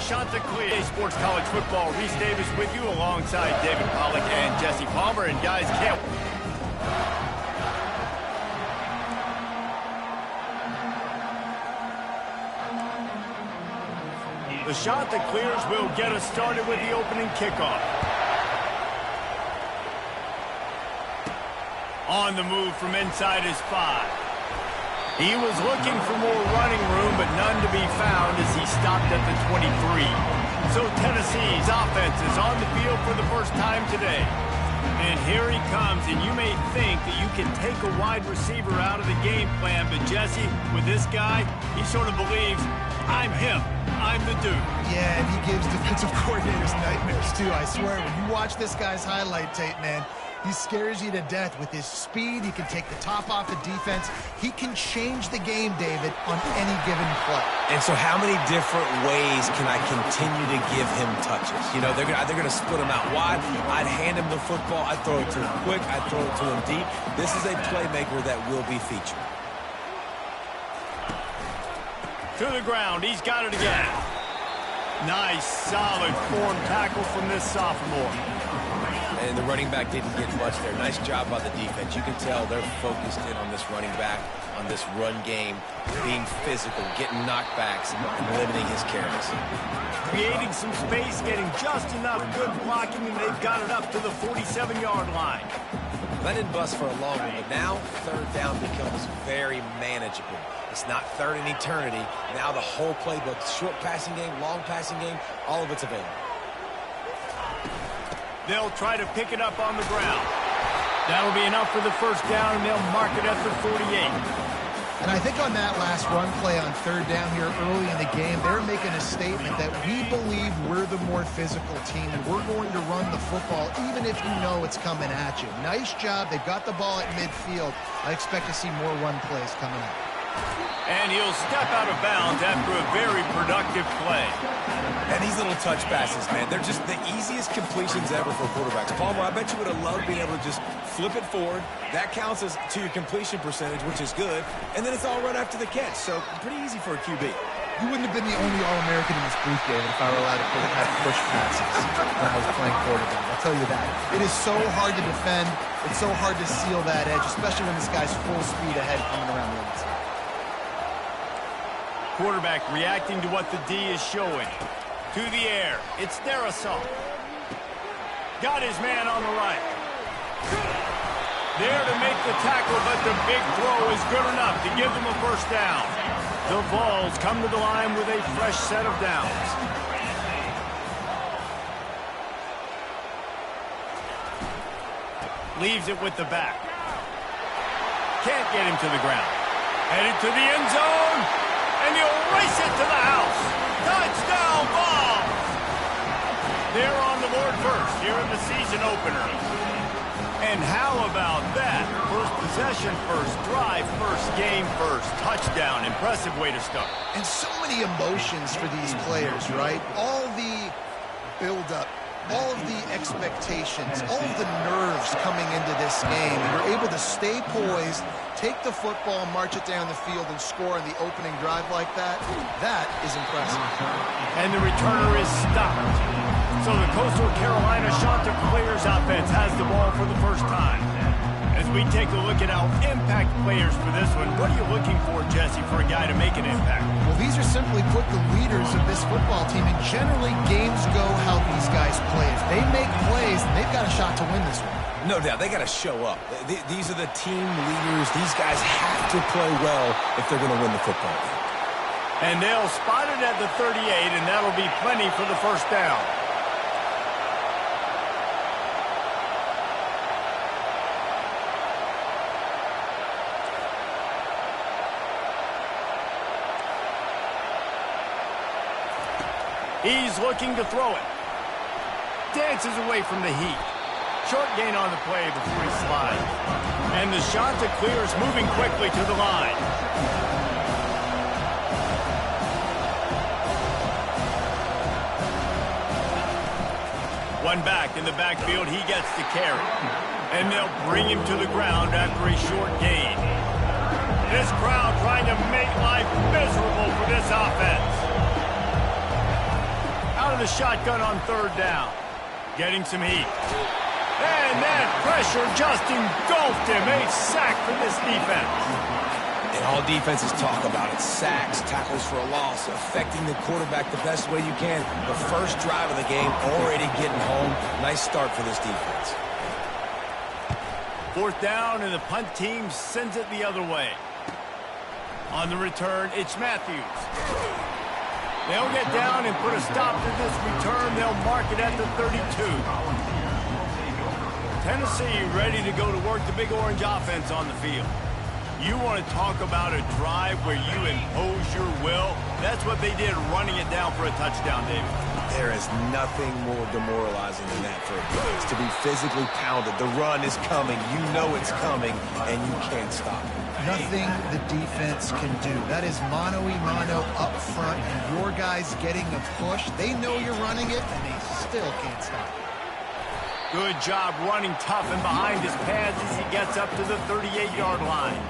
Chanticleer Sports College Football. Reese Davis with you alongside David Pollack and Jesse Palmer. And guys, can't... The Chanticleers will get us started with the opening kickoff. On the move from inside his 5. He was looking for more running room, but none to be found as he stopped at the 23. So Tennessee's offense is on the field for the first time today. And here he comes, and you may think that you can take a wide receiver out of the game plan, but Jesse, with this guy, he sort of believes, I'm him. I'm the dude. Yeah, and he gives defensive coordinators nightmares, too. I swear, when you watch this guy's highlight tape, man, he scares you to death with his speed. He can take the top off the defense. He can change the game, David, on any given play. And so how many different ways can I continue to give him touches? You know, they're going to split him out wide. I'd hand him the football. I'd throw it to him quick. I'd throw it to him deep. This is a playmaker that will be featured. To the ground. He's got it again. Nice, solid form tackle from this sophomore. And the running back didn't get much there. Nice job by the defense. You can tell they're focused in on this running back, on this run game, being physical, getting knockbacks, and limiting his carries. Creating some space, getting just enough good blocking, and they've got it up to the 47-yard line. That didn't bust for a long one, but now third down becomes very manageable. It's not third in eternity. Now the whole playbook, short passing game, long passing game, all of it's available. They'll try to pick it up on the ground. That'll be enough for the first down, and they'll mark it at the 48. And I think on that last run play on third down here early in the game, they're making a statement that we believe we're the more physical team, and we're going to run the football even if you know it's coming at you. Nice job. They've got the ball at midfield. I expect to see more run plays coming up. And he'll step out of bounds after a very productive play. And these little touch passes, man, they're just the easiest completions ever for quarterbacks. Palmer, I bet you would have loved being able to just flip it forward. That counts as to your completion percentage, which is good. And then it's all right after the catch, so pretty easy for a QB. You wouldn't have been the only All-American in this booth, David, if I were allowed to have push passes when I was playing quarterback. I'll tell you that. It is so hard to defend. It's so hard to seal that edge, especially when this guy's full speed ahead coming around the inside. Quarterback reacting to what the D is showing. To the air. It's Darrisaw. Got his man on the right. There to make the tackle, but the big throw is good enough to give them a first down. The Vols come to the line with a fresh set of downs. Leaves it with the back. Can't get him to the ground. Headed to the end zone. And he'll race it to the house. Touchdown, Vols! They're on the board first here in the season opener. And how about that? First possession, first drive, first game, first touchdown. Impressive way to start. And so many emotions for these players, right? All the build-up, all of the expectations, all of the nerves coming into this game. And you're able to stay poised, take the football, march it down the field, and score on the opening drive like that. That is impressive. And the returner is stopped. So the Coastal Carolina Chanticleers offense has the ball for the first time. As we take a look at our impact players for this one, what are you looking for, Jesse, for a guy to make an impact? Well, these are simply put the leaders of this football team, and generally games go how these guys play. If they make plays, they've got a shot to win this one. No doubt, they got to show up. These are the team leaders. These guys have to play well if they're going to win the football game. And they'll spot it at the 38, and that'll be plenty for the first down. He's looking to throw it. Dances away from the heat. Short gain on the play before he slides. And the Chanticleers moving quickly to the line. One back in the backfield, he gets the carry. And they'll bring him to the ground after a short gain. This crowd trying to make life miserable for this offense. the shotgun on third down. Getting some heat. And that pressure just engulfed him. A sack for this defense. And all defenses talk about it. Sacks, tackles for a loss, affecting the quarterback the best way you can. The first drive of the game, already getting home. Nice start for this defense. Fourth down, and the punt team sends it the other way. On the return, it's Matthews. They'll get down and put a stop to this return. They'll mark it at the 32. Tennessee ready to go to work the Big Orange offense on the field. You want to talk about a drive where you impose your will? That's what they did, running it down for a touchdown, David. There is nothing more demoralizing than that for a defense, to be physically pounded. The run is coming. You know it's coming, and you can't stop it. Nothing the defense can do. That is mano-a-mano up front, and your guys getting a push. They know you're running it, and they still can't stop it. Good job running tough and behind his pads as he gets up to the 38-yard line.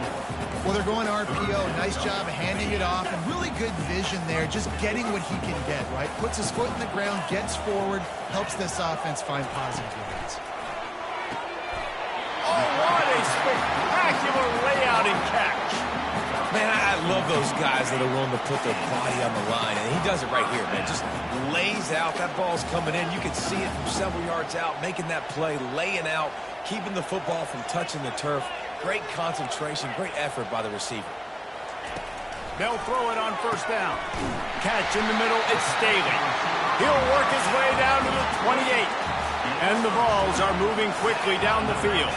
Well, they're going RPO. Nice job handing it off, and really good vision there, just getting what he can get, right? Puts his foot in the ground, gets forward, helps this offense find positive yards. Oh, what a spectacular layout and catch. Man, I love those guys that are willing to put their body on the line, and he does it right here, man. Just lays out. That ball's coming in. You can see it from several yards out, making that play, laying out, keeping the football from touching the turf. Great concentration, great effort by the receiver. They'll throw it on first down. Catch in the middle, it's Staley. He'll work his way down to the 28. And the balls are moving quickly down the field.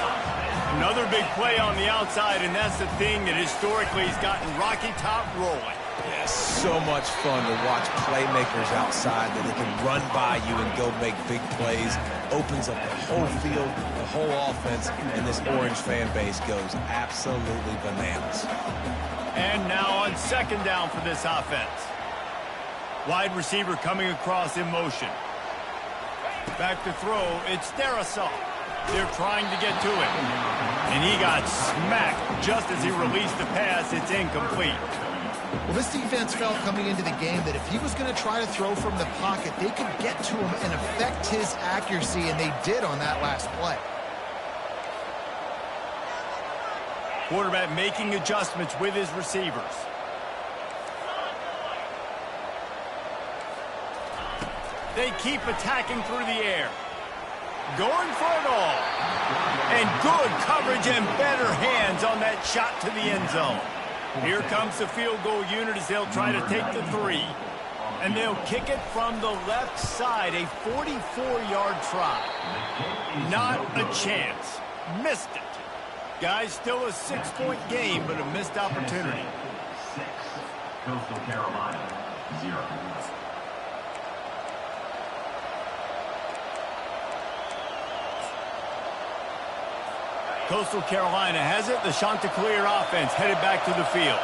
Another big play on the outside, and that's the thing that historically has gotten Rocky Top rolling. Yeah, so much fun to watch playmakers outside that they can run by you and go make big plays. Opens up the whole field, the whole offense, and this Orange fan base goes absolutely bananas. And now on second down for this offense. Wide receiver coming across in motion. Back to throw, it's Darrisaw. They're trying to get to him. And he got smacked just as he released the pass. It's incomplete. Well, this defense felt coming into the game that if he was going to try to throw from the pocket, they could get to him and affect his accuracy, and they did on that last play. Quarterback making adjustments with his receivers. They keep attacking through the air. Going for it all. And good coverage and better hands on that shot to the end zone. Here comes the field goal unit as they'll try to take the 3. And they'll kick it from the left side, a 44-yard try. Not a chance. Missed it. Guys, still a 6-point game, but a missed opportunity. 6, Coastal Carolina, 0. Coastal Carolina has it. The Chanticleer offense headed back to the field.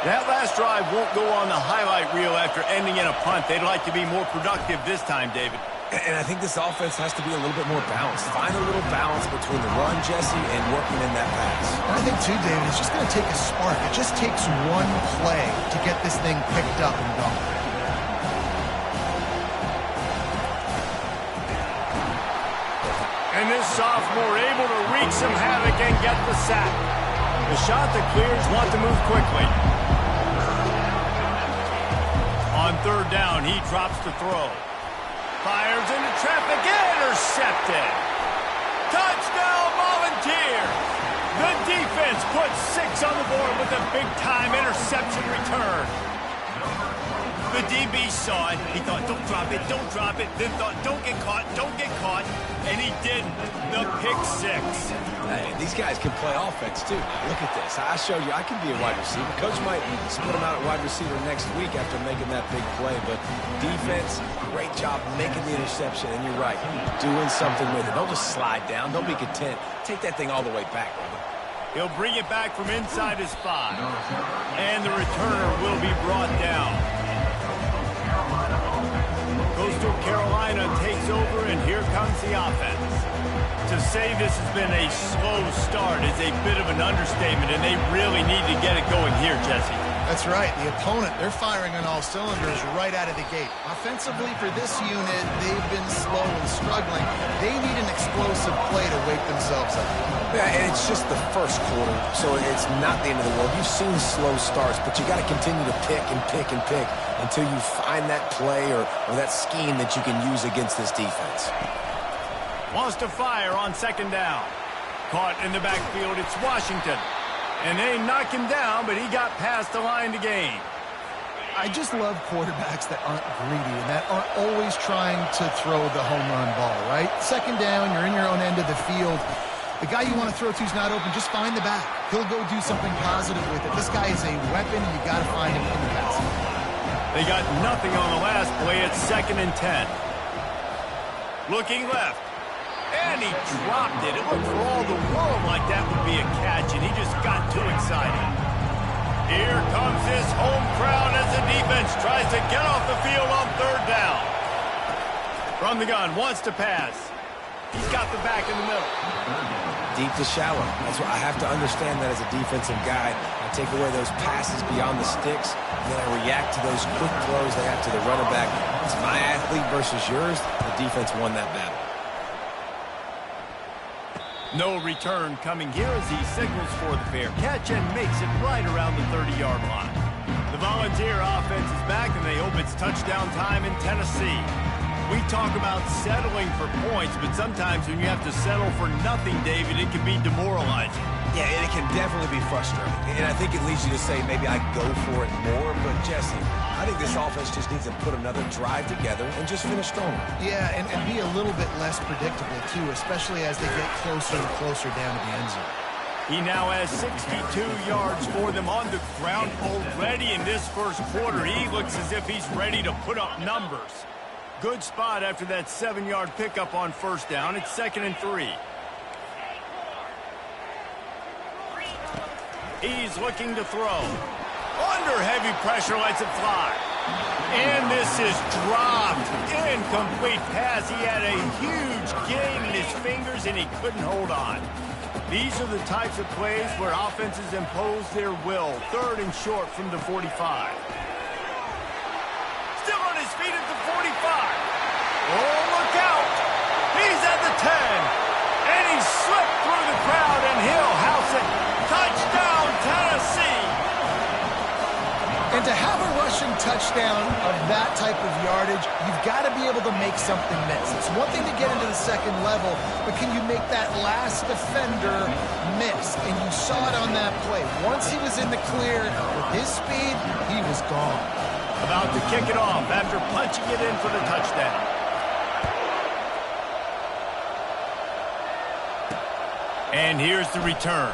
That last drive won't go on the highlight reel after ending in a punt. They'd like to be more productive this time, David. And I think this offense has to be a little bit more balanced. Find a little balance between the run, Jesse, and working in that pass. And I think, too, David, it's just going to take a spark. It just takes one play to get this thing picked up and going. And this sophomore able to wreak some havoc and get the sack. The Chanticleers want to move quickly. On third down, he drops the throw. Fires into traffic, intercepted. Touchdown, Volunteers. The defense puts 6 on the board with a big-time interception return. The DB saw it. He thought, don't drop it, don't drop it. Then thought, don't get caught, don't get caught. And he didn't. The pick 6. Hey, these guys can play offense, too. Now, look at this. I showed you I can be a wide receiver. Coach might split him out at wide receiver next week after making that big play. But defense, great job making the interception. And you're right, doing something with it. Don't just slide down. Don't be content. Take that thing all the way back, brother. He'll bring it back from inside his 5. And the returner will be brought down. Coastal Carolina takes over, and here comes the offense. To say this has been a slow start is a bit of an understatement, and they really need to get it going here, Jesse. That's right. The opponent, they're firing on all cylinders right out of the gate. Offensively, for this unit, they've been slow and struggling. They need an explosive play to wake themselves up. Yeah, and it's just the first quarter, so it's not the end of the world. You've seen slow starts, but you got to continue to pick and pick and pick until you find that play or that scheme that you can use against this defense. Wants to fire on second down. Caught in the backfield, it's Washington. And they knock him down, but he got past the line to gain. I just love quarterbacks that aren't greedy and that aren't always trying to throw the home run ball, right? Second down, you're in your own end of the field. The guy you want to throw to is not open. Just find the back. He'll go do something positive with it. This guy is a weapon, and you got to find him in the pass. They got nothing on the last play. It's 2nd and 10. Looking left. And he dropped it. It looked for all the world like that would be a catch, and he just got too excited. Here comes this home crowd as the defense tries to get off the field on 3rd down. From the gun, wants to pass. He's got the back in the middle. Deep to shallow. That's what I have to understand that as a defensive guy. I take away those passes beyond the sticks, and then I react to those quick throws they have to the running back. It's my athlete versus yours. The defense won that battle. No return coming here as he signals for the fair catch and makes it right around the 30-yard line. The Volunteer offense is back, and they hope it's touchdown time in Tennessee. We talk about settling for points, but sometimes when you have to settle for nothing, David, it can be demoralizing. Yeah, and it can definitely be frustrating. And I think it leads you to say maybe I go for it more. But, Jesse, I think this offense just needs to put another drive together and just finish stronger. Yeah, and be a little bit less predictable, too, especially as they get closer and closer down to the end zone. He now has 62 yards for them on the ground already in this first quarter. He looks as if he's ready to put up numbers. Good spot after that 7-yard pickup on 1st down. It's 2nd and 3. He's looking to throw. Under heavy pressure, lets it fly. And this is dropped. Incomplete pass. He had a huge gain in his fingers, and he couldn't hold on. These are the types of plays where offenses impose their will. 3rd and short from the 45. Still on his feet at the 45. Oh, look out. He's at the 10. And he slipped through the crowd, and he'll house it. Touchdown, Tennessee. And to have a rushing touchdown of that type of yardage, you've got to be able to make something miss. It's one thing to get into the second level, but can you make that last defender miss? And you saw it on that play. Once he was in the clear, with his speed, he was gone. About to kick it off after punching it in for the touchdown. And here's the return.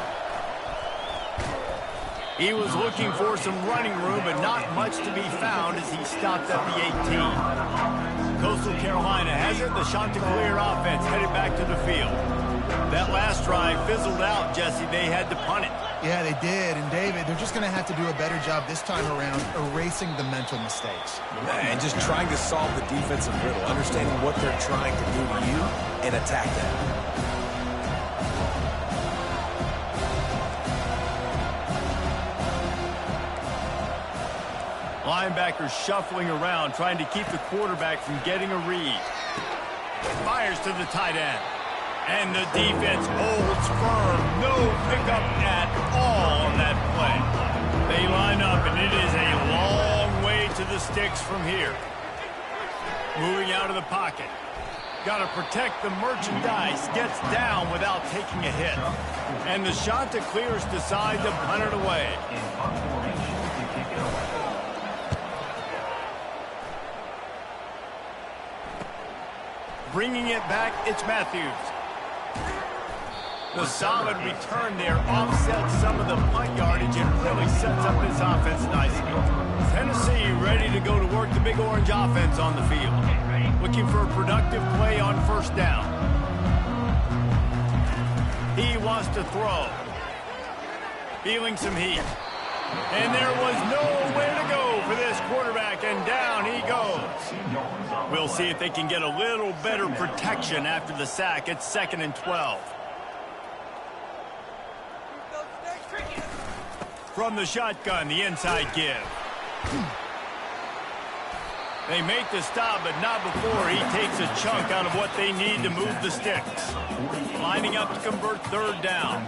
He was looking for some running room, but not much to be found as he stopped at the 18. Coastal Carolina has it. The Chanticleer offense headed back to the field. That last drive fizzled out, Jesse. They had to punt it. Yeah, they did. And, David, they're just going to have to do a better job this time around erasing the mental mistakes. And just trying to solve the defensive riddle, understanding what they're trying to do to you and attack that. Linebackers shuffling around, trying to keep the quarterback from getting a read. Fires to the tight end. And the defense holds firm. No pickup at all on that play. They line up, and it is a long way to the sticks from here. Moving out of the pocket. Got to protect the merchandise. Gets down without taking a hit. And the Chanticleers decide to punt it away. Bringing it back, it's Matthews. The solid return there offsets some of the punt yardage and really sets up this offense nicely. Tennessee ready to go to work the Big Orange offense on the field. Looking for a productive play on 1st down. He wants to throw. Feeling some heat. And there was nowhere to go for this quarterback, and down he goes. We'll see if they can get a little better protection after the sack. It's 2nd and 12. From the shotgun, the inside give. They make the stop, but not before he takes a chunk out of what they need to move the sticks. Lining up to convert third down.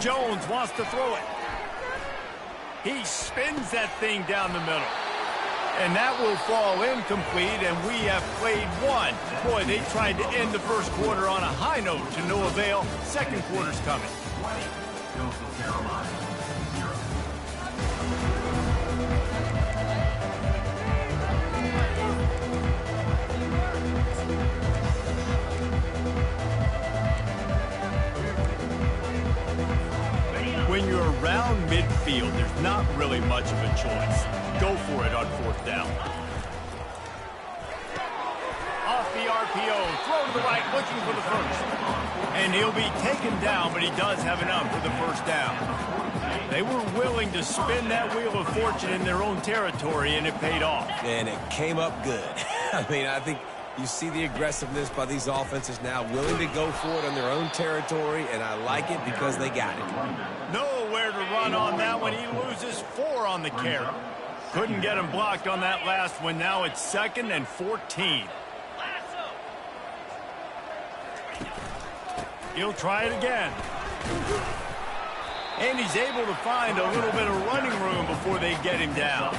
Jones wants to throw it. He spins that thing down the middle. And that will fall incomplete, and we have played one. Boy, they tried to end the first quarter on a high note to no avail. Second quarter's coming. Coastal Carolina, 0. When you're around midfield, there's not really much of a choice. Go for it on fourth down. Off the RPO, throw to the right, looking for the first. And he'll be taken down, but he does have enough for the first down. They were willing to spin that wheel of fortune in their own territory, and it paid off. And it came up good. I mean, I think you see the aggressiveness by these offenses now, willing to go for it on their own territory, and I like it because they got it. Nowhere to run on that one. He loses 4 on the carry. Couldn't get him blocked on that last one. Now it's 2nd and 14. He'll try it again. And he's able to find a little bit of running room before they get him down.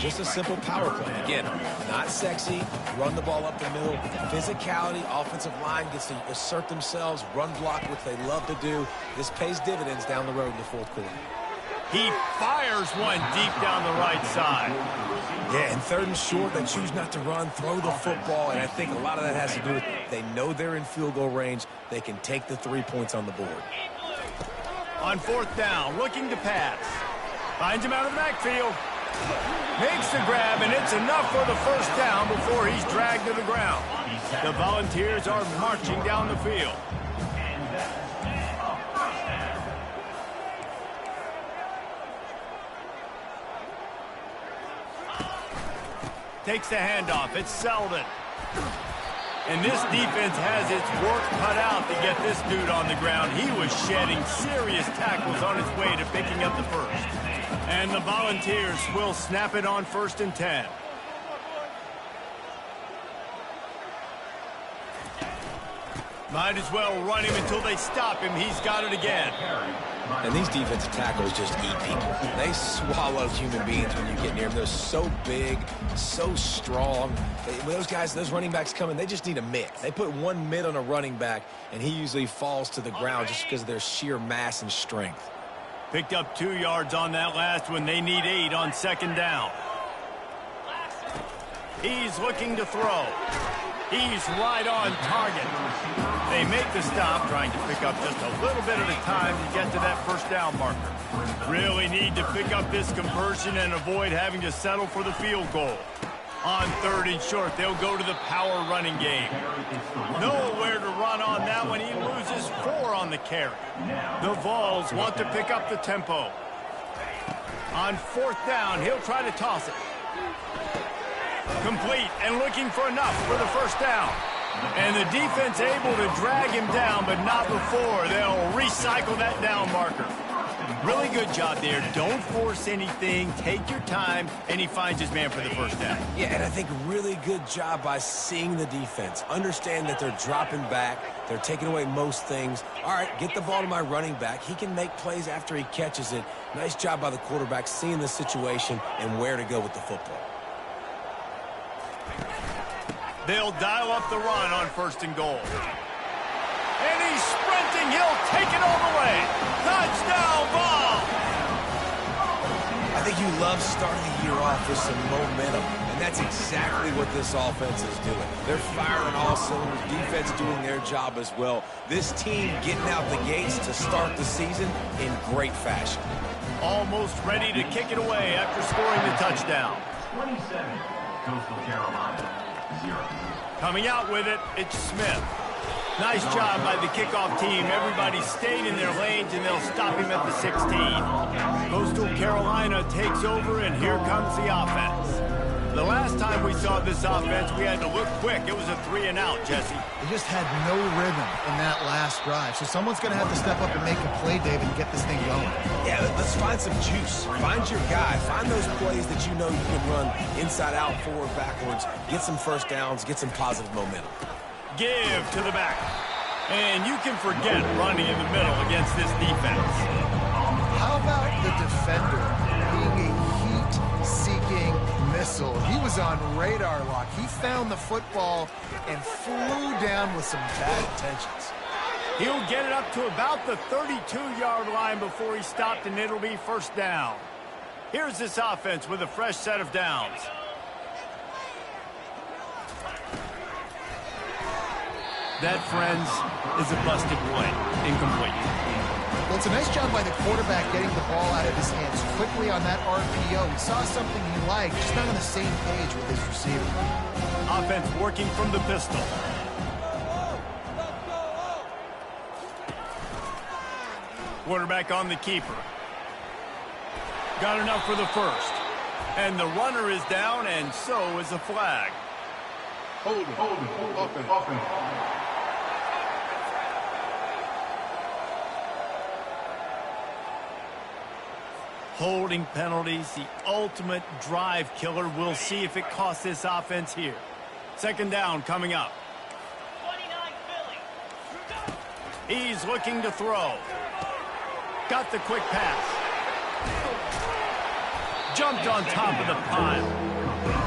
Just a simple power play. Again, not sexy, run the ball up the middle. Physicality, offensive line gets to assert themselves, run block, which they love to do. This pays dividends down the road in the fourth quarter. He fires one deep down the right side. Yeah, and 3rd and short, they choose not to run, throw the football, and I think a lot of that has to do with they know they're in field goal range. They can take the 3 points on the board. On 4th down, looking to pass. Finds him out of the backfield. Makes the grab, and it's enough for the first down before he's dragged to the ground. The Volunteers are marching down the field. Takes the handoff. It's Selden. And this defense has its work cut out to get this dude on the ground. He was shedding serious tackles on his way to picking up the first. And the Volunteers will snap it on 1st and 10. Might as well run him until they stop him. He's got it again. And these defensive tackles just eat people. They swallow human beings when you get near them. They're so big, so strong. When those guys, those running backs come in, they just need a mitt. They put one mitt on a running back, and he usually falls to the ground just because of their sheer mass and strength. Picked up 2 yards on that last one. They need 8 on 2nd down. He's looking to throw. He's right on target. They make the stop, trying to pick up just a little bit at a time to get to that first down marker. Really need to pick up this conversion and avoid having to settle for the field goal. On 3rd and short, they'll go to the power running game. Nowhere to run on that one. He loses 4 on the carry. The Vols want to pick up the tempo. On 4th down, he'll try to toss it. Complete and looking for enough for the first down. And the defense able to drag him down, but not before. They'll recycle that down marker. Really good job there. Don't force anything. Take your time, and he finds his man for the first down. Yeah, and I think really good job by seeing the defense. Understand that they're dropping back. They're taking away most things. All right, get the ball to my running back. He can make plays after he catches it. Nice job by the quarterback seeing the situation and where to go with the football. They'll dial up the run on 1st and goal. And he's sprinting. He'll take it all the way. Touchdown ball. I think you love starting the year off with some momentum, and that's exactly what this offense is doing. They're firing all cylinders, defense doing their job as well. This team getting out the gates to start the season in great fashion. Almost ready to kick it away after scoring the touchdown. 27, Coastal Carolina, 0. Coming out with it, it's Smith. Nice job by the kickoff team. Everybody stayed in their lanes, and they'll stop him at the 16. Coastal Carolina takes over, and here comes the offense. The last time time we saw this offense, we had to look quick. It was a 3-and-out, Jesse. They just had no rhythm in that last drive. So someone's going to have to step up and make a play, David, and get this thing going. Yeah, let's find some juice. Find your guy. Find those plays that you know you can run inside out, forward, backwards. Get some first downs. Get some positive momentum. Give to the back. And you can forget running in the middle against this defense. How about the defender being a heat-seeking missile? He was on radar lock. He found the football and flew down with some bad intentions. He'll get it up to about the 32-yard line before he stopped, and it'll be first down. Here's this offense with a fresh set of downs. That, friends, is a busted play. Incomplete. Well, it's a nice job by the quarterback getting the ball out of his hands quickly on that RPO. He saw something he liked, just not on the same page with his receiver. Offense working from the pistol. Quarterback on the keeper. Got enough for the first. And the runner is down, and so is a flag. Holding. Offense. Holding penalties, the ultimate drive killer. We'll see if it costs this offense here. Second down coming up. 29 Philly. He's looking to throw. Got the quick pass. Jumped on top of the pile.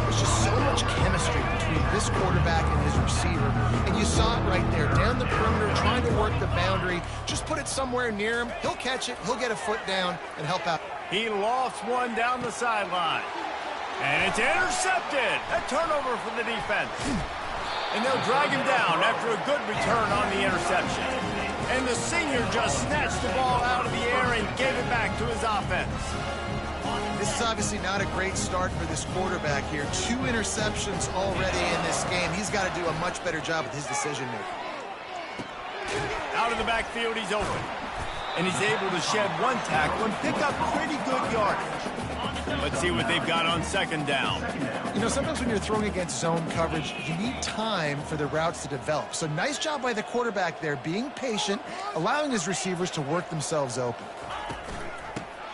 There's just so much chemistry between this quarterback and his receiver. And you saw it right there, down the perimeter, trying to work the boundary. Just put it somewhere near him. He'll catch it. He'll get a foot down and help out. He lofts one down the sideline. And it's intercepted. A turnover for the defense. And they'll drag him down after a good return on the interception. And the senior just snatched the ball out of the air and gave it back to his offense. This is obviously not a great start for this quarterback here. 2 interceptions already in this game. He's got to do a much better job with his decision-making. Out of the backfield, he's open. And he's able to shed one tackle and pick up pretty good yardage. Let's see what they've got on second down. You know, sometimes when you're throwing against zone coverage, you need time for the routes to develop. So nice job by the quarterback there, being patient, allowing his receivers to work themselves open.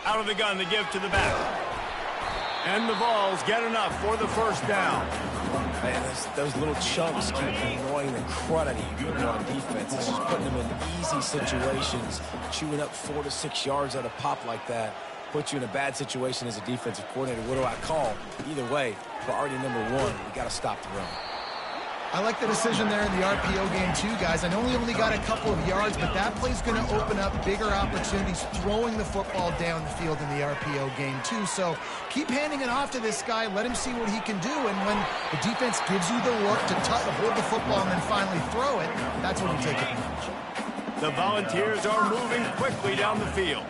Out of the gun, the give to the back. And the Vols get enough for the first down. Man, those little chunks keep annoying the crud out of you on defense. It's just putting them in easy situations, chewing up 4 to 6 yards at a pop like that. Put you in a bad situation as a defensive coordinator. What do I call? Either way, priority number 1, we got to stop the run. I like the decision there in the RPO game too, guys. I know he only got a couple of yards, but that play's going to open up bigger opportunities throwing the football down the field in the RPO game too. So keep handing it off to this guy. Let him see what he can do. And when the defense gives you the look to hold the football and then finally throw it, that's when you take advantage. The Volunteers are moving quickly down the field.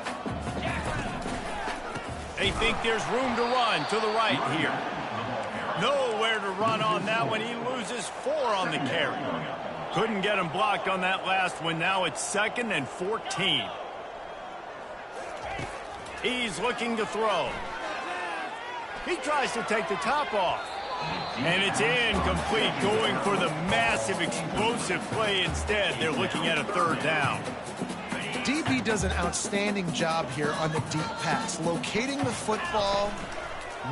They think there's room to run to the right here. Nowhere to run on that one. He loses 4 on the carry. Couldn't get him blocked on that last one. Now it's 2nd and 14. He's looking to throw. He tries to take the top off. And it's incomplete, going for the massive explosive play instead. They're looking at a third down. DB does an outstanding job here on the deep pass, locating the football.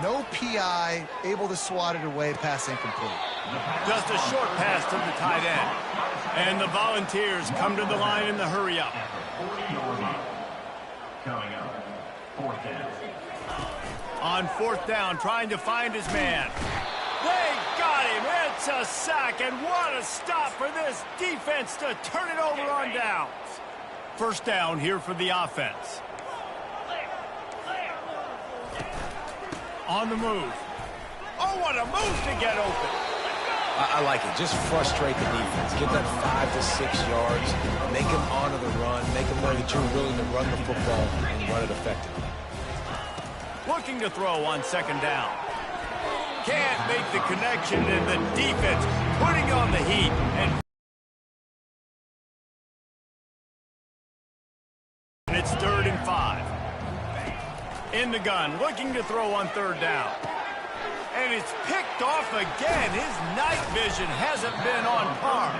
No PI, able to swat it away, pass incomplete. Just a short pass to the tight end. And the Volunteers come to the line in the hurry-up. Coming up, 4th down. On 4th down, trying to find his man. They got him. It's a sack, and what a stop for this defense to turn it over on downs. First down here for the offense. On the move. Oh, what a move to get open. I like it. Just frustrate the defense. Get that 5 to 6 yards. Make them honor the run. Make them know that you're willing to run the football and run it effectively. Looking to throw on second down. Can't make the connection, and the defense putting on the heat. And it's 3rd and 5. In the gun, looking to throw on 3rd down. And And it's picked off again. His night vision hasn't been on par.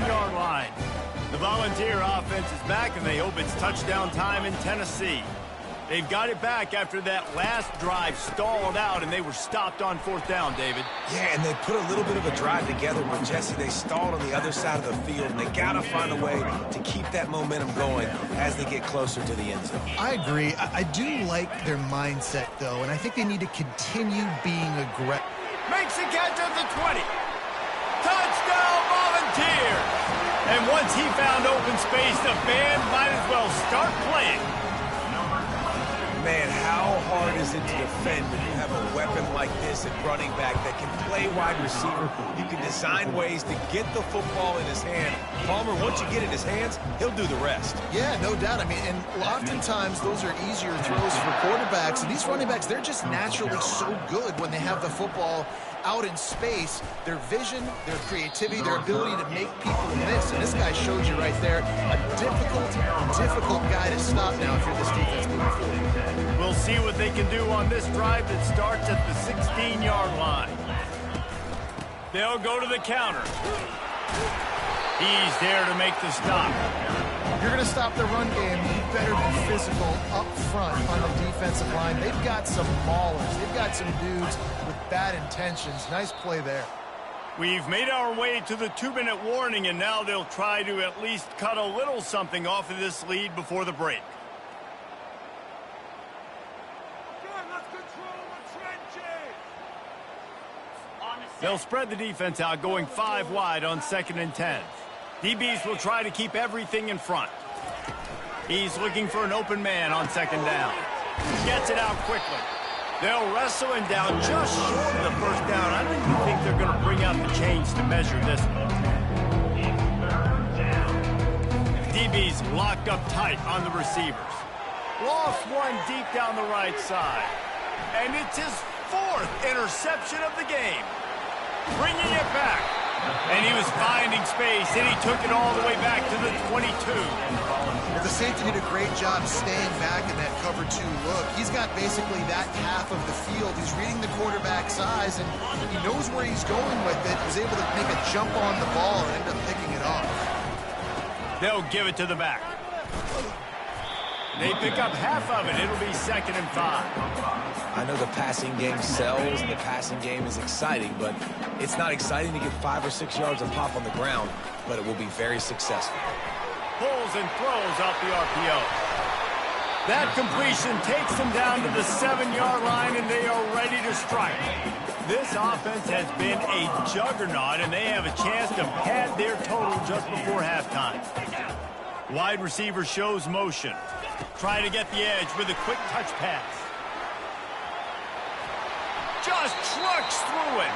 Yard line. The Volunteer offense is back, and they hope it's touchdown time in Tennessee. They've got it back after that last drive stalled out, and they were stopped on 4th down, David. Yeah, and they put a little bit of a drive together, but Jesse, they stalled on the other side of the field, and they got to find a way to keep that momentum going as they get closer to the end zone. I agree. I do like their mindset, though, and I think they need to continue being aggressive. Makes a catch at the 20. Touchdown, Volunteers! And once he found open space, the band might as well start playing. Man, how hard is it to defend when you have a weapon like this at running back that can play wide receiver? You can design ways to get the football in his hand. Palmer, once you get it in his hands, he'll do the rest. Yeah, no doubt. I mean, and oftentimes those are easier throws for quarterbacks. And these running backs, they're just naturally so good when they have the football out in space. Their vision, their creativity, their ability to make people miss. And this guy shows you right there a difficult guy to stop now if you're this defense moving forward. We'll see what they can do on this drive that starts at the 16-yard line. They'll go to the counter. He's there to make the stop. If you're going to stop the run game, you better be physical up front on the defensive line. They've got some maulers. They've got some dudes with bad intentions. Nice play there. We've made our way to the 2-minute warning, and now they'll try to at least cut a little something off of this lead before the break. They'll spread the defense out, going 5 wide on 2nd and 10. DBs will try to keep everything in front. He's looking for an open man on 2nd down. Gets it out quickly. They'll wrestle him down just short of the 1st down. I don't even think they're going to bring out the chains to measure this one. DBs locked up tight on the receivers. Lost one deep down the right side. And it's his 4th interception of the game. Bringing it back. And he was finding space, and he took it all the way back to the 22. Well, the safety did a great job staying back in that cover 2 look. He's got basically that half of the field. He's reading the quarterback's eyes, and he knows where he's going with it. He's able to make a jump on the ball and end up picking it off. They'll give it to the back. They pick up half of it. It'll be 2nd and 5. I know the passing game sells and the passing game is exciting, but it's not exciting to get 5 or 6 yards of pop on the ground, but it will be very successful. Pulls and throws off the RPO. That completion takes them down to the 7-yard line, and they are ready to strike. This offense has been a juggernaut, and they have a chance to pad their total just before halftime. Wide receiver shows motion. Try to get the edge with a quick touch pass. Just trucks through it.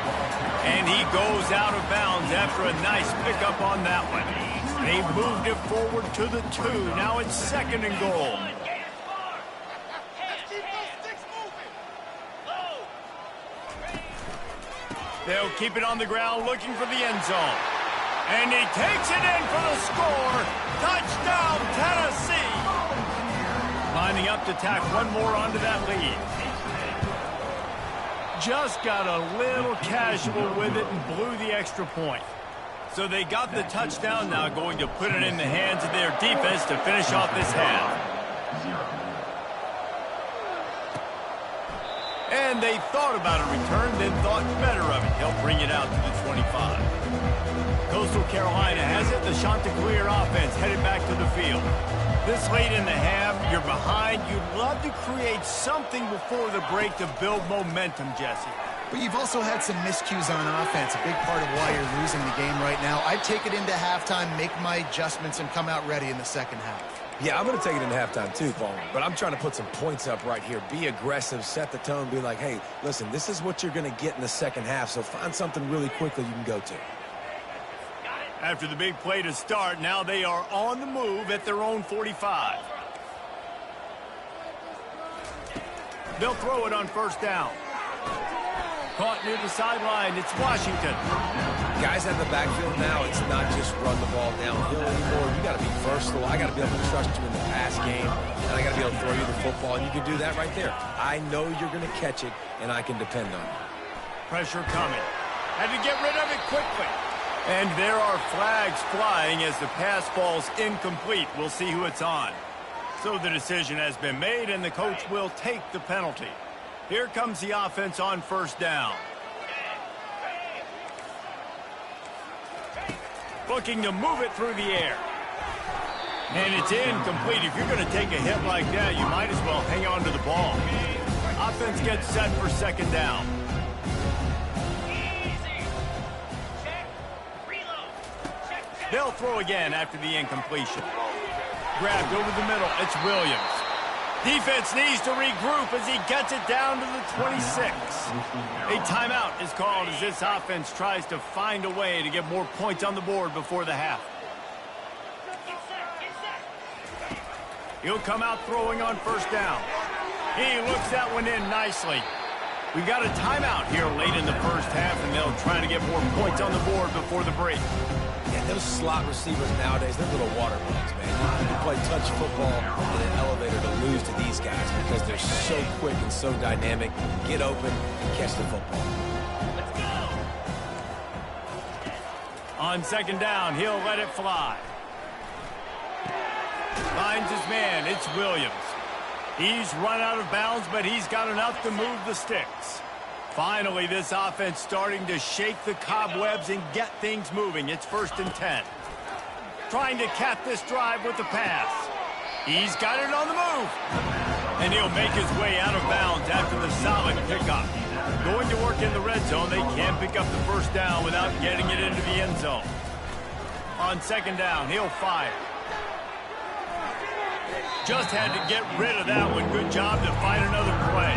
And he goes out of bounds after a nice pickup on that one. They moved it forward to the 2. Now it's 2nd and goal. They'll keep it on the ground looking for the end zone. And he takes it in for the score. Touchdown, Tennessee. Lining up to tack one more onto that lead. Just got a little casual with it and blew the extra point. So they got the touchdown, now going to put it in the hands of their defense to finish off this half. And they thought about a return, then thought better of it. They'll bring it out to the 25. Coastal Carolina has it. The Chanticleer offense headed back to the field. This late in the half, you're behind. You'd love to create something before the break to build momentum, Jesse. But you've also had some miscues on offense, a big part of why you're losing the game right now. I'd take it into halftime, make my adjustments, and come out ready in the 2nd half. Yeah, I'm going to take it into halftime too, Paul. But I'm trying to put some points up right here. Be aggressive, set the tone, be like, hey, listen, this is what you're going to get in the 2nd half, so find something really quickly you can go to. After the big play to start, now they are on the move at their own 45. They'll throw it on 1st down. Caught near the sideline. It's Washington. Guys out of the backfield now, it's not just run the ball downhill anymore. You got to be versatile. I got to be able to trust you in the pass game, and I got to be able to throw you the football, and you can do that right there. I know you're going to catch it, and I can depend on you. Pressure coming. Had to get rid of it quickly. And there are flags flying as the pass falls incomplete. We'll see who it's on. So the decision has been made, and the coach will take the penalty. Here comes the offense on first down. Looking to move it through the air. And it's incomplete. If you're going to take a hit like that, you might as well hang on to the ball. Offense gets set for second down. They'll throw again after the incompletion. Grabbed over the middle. It's Williams. Defense needs to regroup as he gets it down to the 26. A timeout is called as this offense tries to find a way to get more points on the board before the half. He'll come out throwing on first down. He looks that one in nicely. We've got a timeout here late in the first half, and they'll try to get more points on the board before the break. Yeah, those slot receivers nowadays, they're little watermelons, man. You can play touch football in an elevator to lose to these guys because they're so quick and so dynamic. Get open and catch the football. Let's go. On second down, he'll let it fly. Finds his man. It's Williams. He's run out of bounds, but he's got enough to move the sticks. Finally, this offense starting to shake the cobwebs and get things moving. It's 1st and 10. Trying to cap this drive with the pass. He's got it on the move. And he'll make his way out of bounds after the solid pickup. Going to work in the red zone. They can't pick up the first down without getting it into the end zone. On second down, he'll fire. Just had to get rid of that one. Good job to find another play.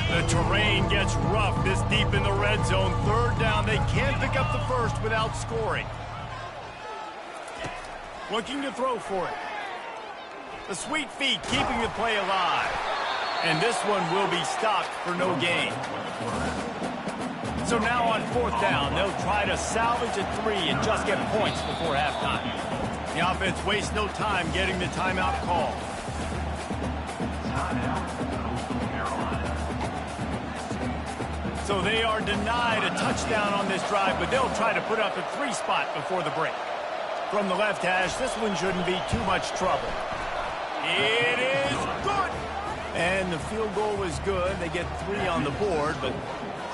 The terrain gets rough this deep in the red zone. Third down. They can't pick up the first without scoring. Looking to throw for it. The sweet feet keeping the play alive. And this one will be stopped for no gain. So now on fourth down, they'll try to salvage a 3 and just get points before halftime. The offense wastes no time getting the timeout call. So they are denied a touchdown on this drive, but they'll try to put up a 3 spot before the break. From the left hash, this one shouldn't be too much trouble. It is good. And the field goal was good. They get 3 on the board, but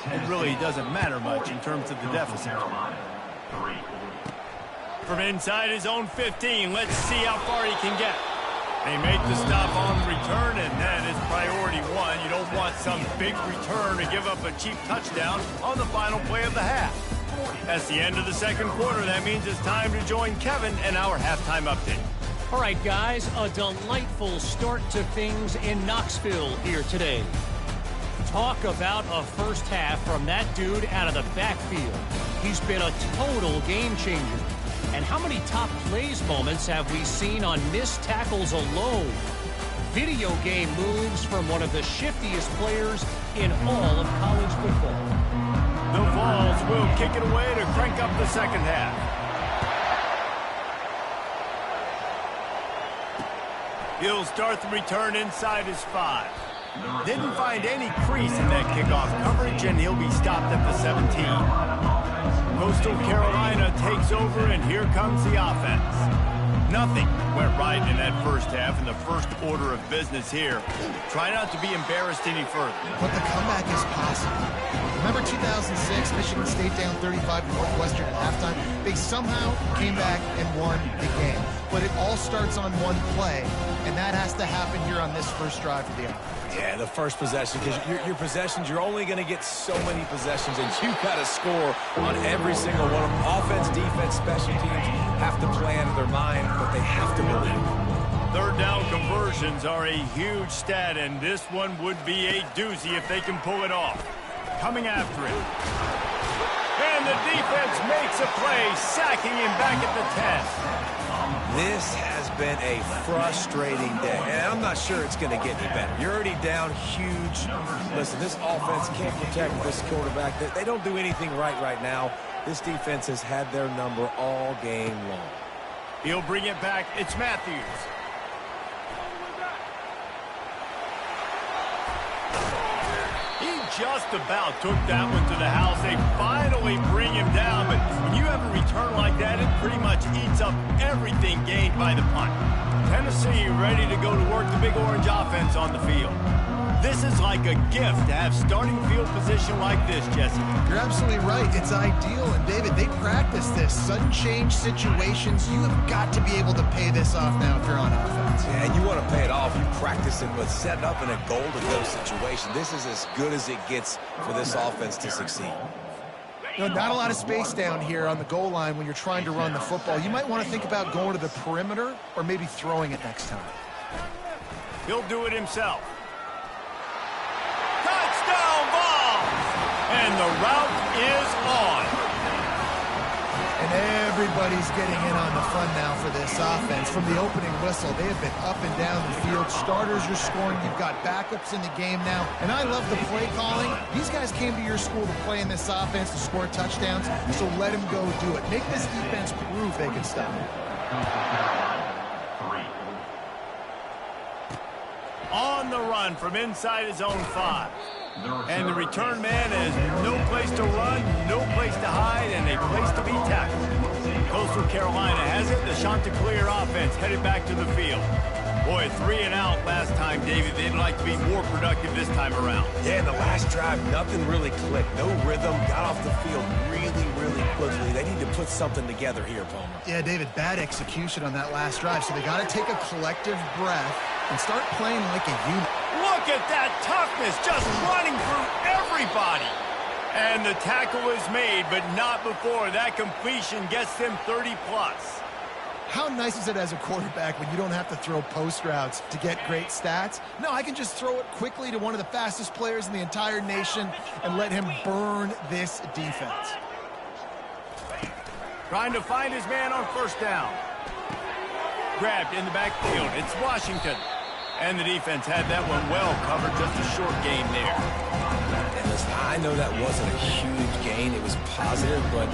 it really doesn't matter much in terms of the deficit. From inside his own 15, let's see how far he can get. They make the stop on return, and that is priority 1. You don't want some big return to give up a cheap touchdown on the final play of the half. That's the end of the second quarter. That means it's time to join Kevin and our halftime update. All right, guys, a delightful start to things in Knoxville here today. Talk about a first half from that dude out of the backfield. He's been a total game changer. And how many top plays moments have we seen on missed tackles alone? Video game moves from one of the shiftiest players in all of college football. The Vols will kick it away to crank up the second half. He'll start the return inside his 5. Didn't find any crease in that kickoff coverage, and he'll be stopped at the 17. Coastal Carolina takes over, and here comes the offense. Nothing went right in that first half, and the first order of business here. Try not to be embarrassed any further. But the comeback is possible. Remember 2006, Michigan State down 35 to Northwestern at halftime? They somehow came back and won the game. But it all starts on one play, and that has to happen here on this first drive for the offense. Yeah, the first possession, because your possessions, you're only going to get so many possessions, and you've got to score on every single one of them. Offense, defense, special teams have to play out of their mind, but they have to believe. Third down conversions are a huge stat, and this one would be a doozy if they can pull it off. Coming after it. And the defense makes a play, sacking him back at the 10. This has been a frustrating day, and I'm not sure it's going to get any better. You're already down huge. Listen, this offense can't protect this quarterback. They don't do anything right now. This defense has had their number all game long. He'll bring it back. It's Matthews. Just about took that one to the house. They finally bring him down, but when you have a return like that, it pretty much eats up everything gained by the punt. Tennessee ready to go to work the Big Orange offense on the field. This is like a gift to have starting field position like this, Jesse. You're absolutely right. It's ideal. And, David, they practice this. Sudden change situations. You have got to be able to pay this off now if you're on offense. Yeah, and you want to pay it off. You practice it with setting up in a goal-to-go situation. This is as good as it gets for this offense to succeed. You know, not a lot of space down here on the goal line when you're trying to run the football. You might want to think about going to the perimeter or maybe throwing it next time. He'll do it himself. Touchdown ball! And the route is on. And everybody's getting in on the fun now for this offense. From the opening whistle, they have been up and down the field. Starters are scoring. You've got backups in the game now. And I love the play calling. These guys came to your school to play in this offense to score touchdowns, so let them go do it. Make this defense prove they can stop it. On the run from inside his own 5. And the return man has no place to run, no place to hide, and a place to be tackled. Coastal Carolina has it. The Chanticleer offense headed back to the field. Boy, 3 and out last time, David. They'd like to be more productive this time around. Yeah, in the last drive, nothing really clicked. No rhythm. Got off the field really quickly. They need to put something together here, Palmer. Yeah, David, bad execution on that last drive, so they got to take a collective breath and start playing like a unit. Look at that toughness, just running through everybody. And the tackle is made, but not before that completion gets them 30-plus. How nice is it as a quarterback when you don't have to throw post routes to get great stats? No, I can just throw it quickly to one of the fastest players in the entire nation and let him burn this defense. Trying to find his man on first down. Grabbed in the backfield. It's Washington. And the defense had that one well covered. Just a short gain there. And listen, I know that wasn't a huge gain. It was positive, but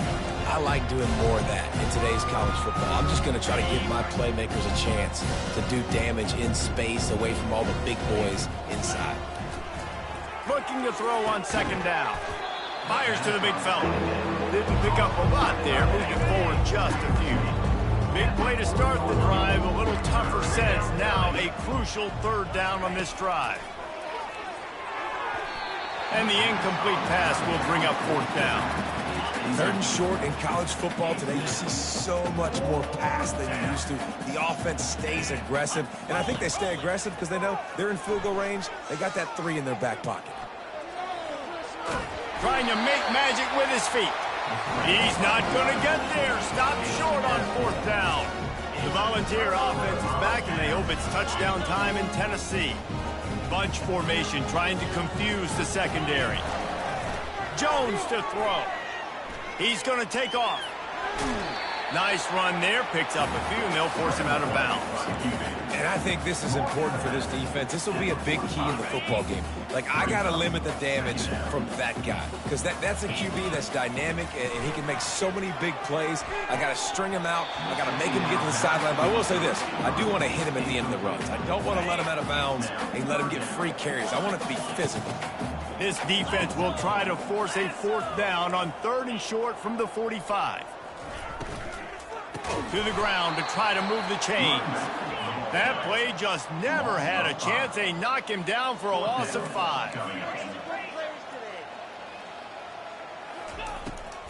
I like doing more of that in today's college football. I'm just going to try to give my playmakers a chance to do damage in space away from all the big boys inside. Looking to throw on second down. Fires to the big fella. Didn't pick up a lot there. Moved it forward just a few. Big play to start the drive. A little tougher sense. Now a crucial third down on this drive. And the incomplete pass will bring up fourth down. Third and short in college football today, you see so much more pass than you used to. The offense stays aggressive, and I think they stay aggressive because they know they're in field goal range. They got that 3 in their back pocket. Trying to make magic with his feet. He's not going to get there. Stopped short on fourth down. The Volunteer offense is back, and they hope it's touchdown time in Tennessee. Bunch formation trying to confuse the secondary. Jones to throw. He's going to take off. Nice run there. Picks up a few, and they'll force him out of bounds. And I think this is important for this defense. This will be a big key in the football game. Like, I got to limit the damage from that guy because that's a QB that's dynamic, and he can make so many big plays. I got to string him out. I got to make him get to the sideline. But I will say this. I do want to hit him at the end of the runs. I don't want to let him out of bounds and let him get free carries. I want it to be physical. This defense will try to force a fourth down on third and short from the 45. To the ground to try to move the chains. That play just never had a chance. They knock him down for a loss of 5.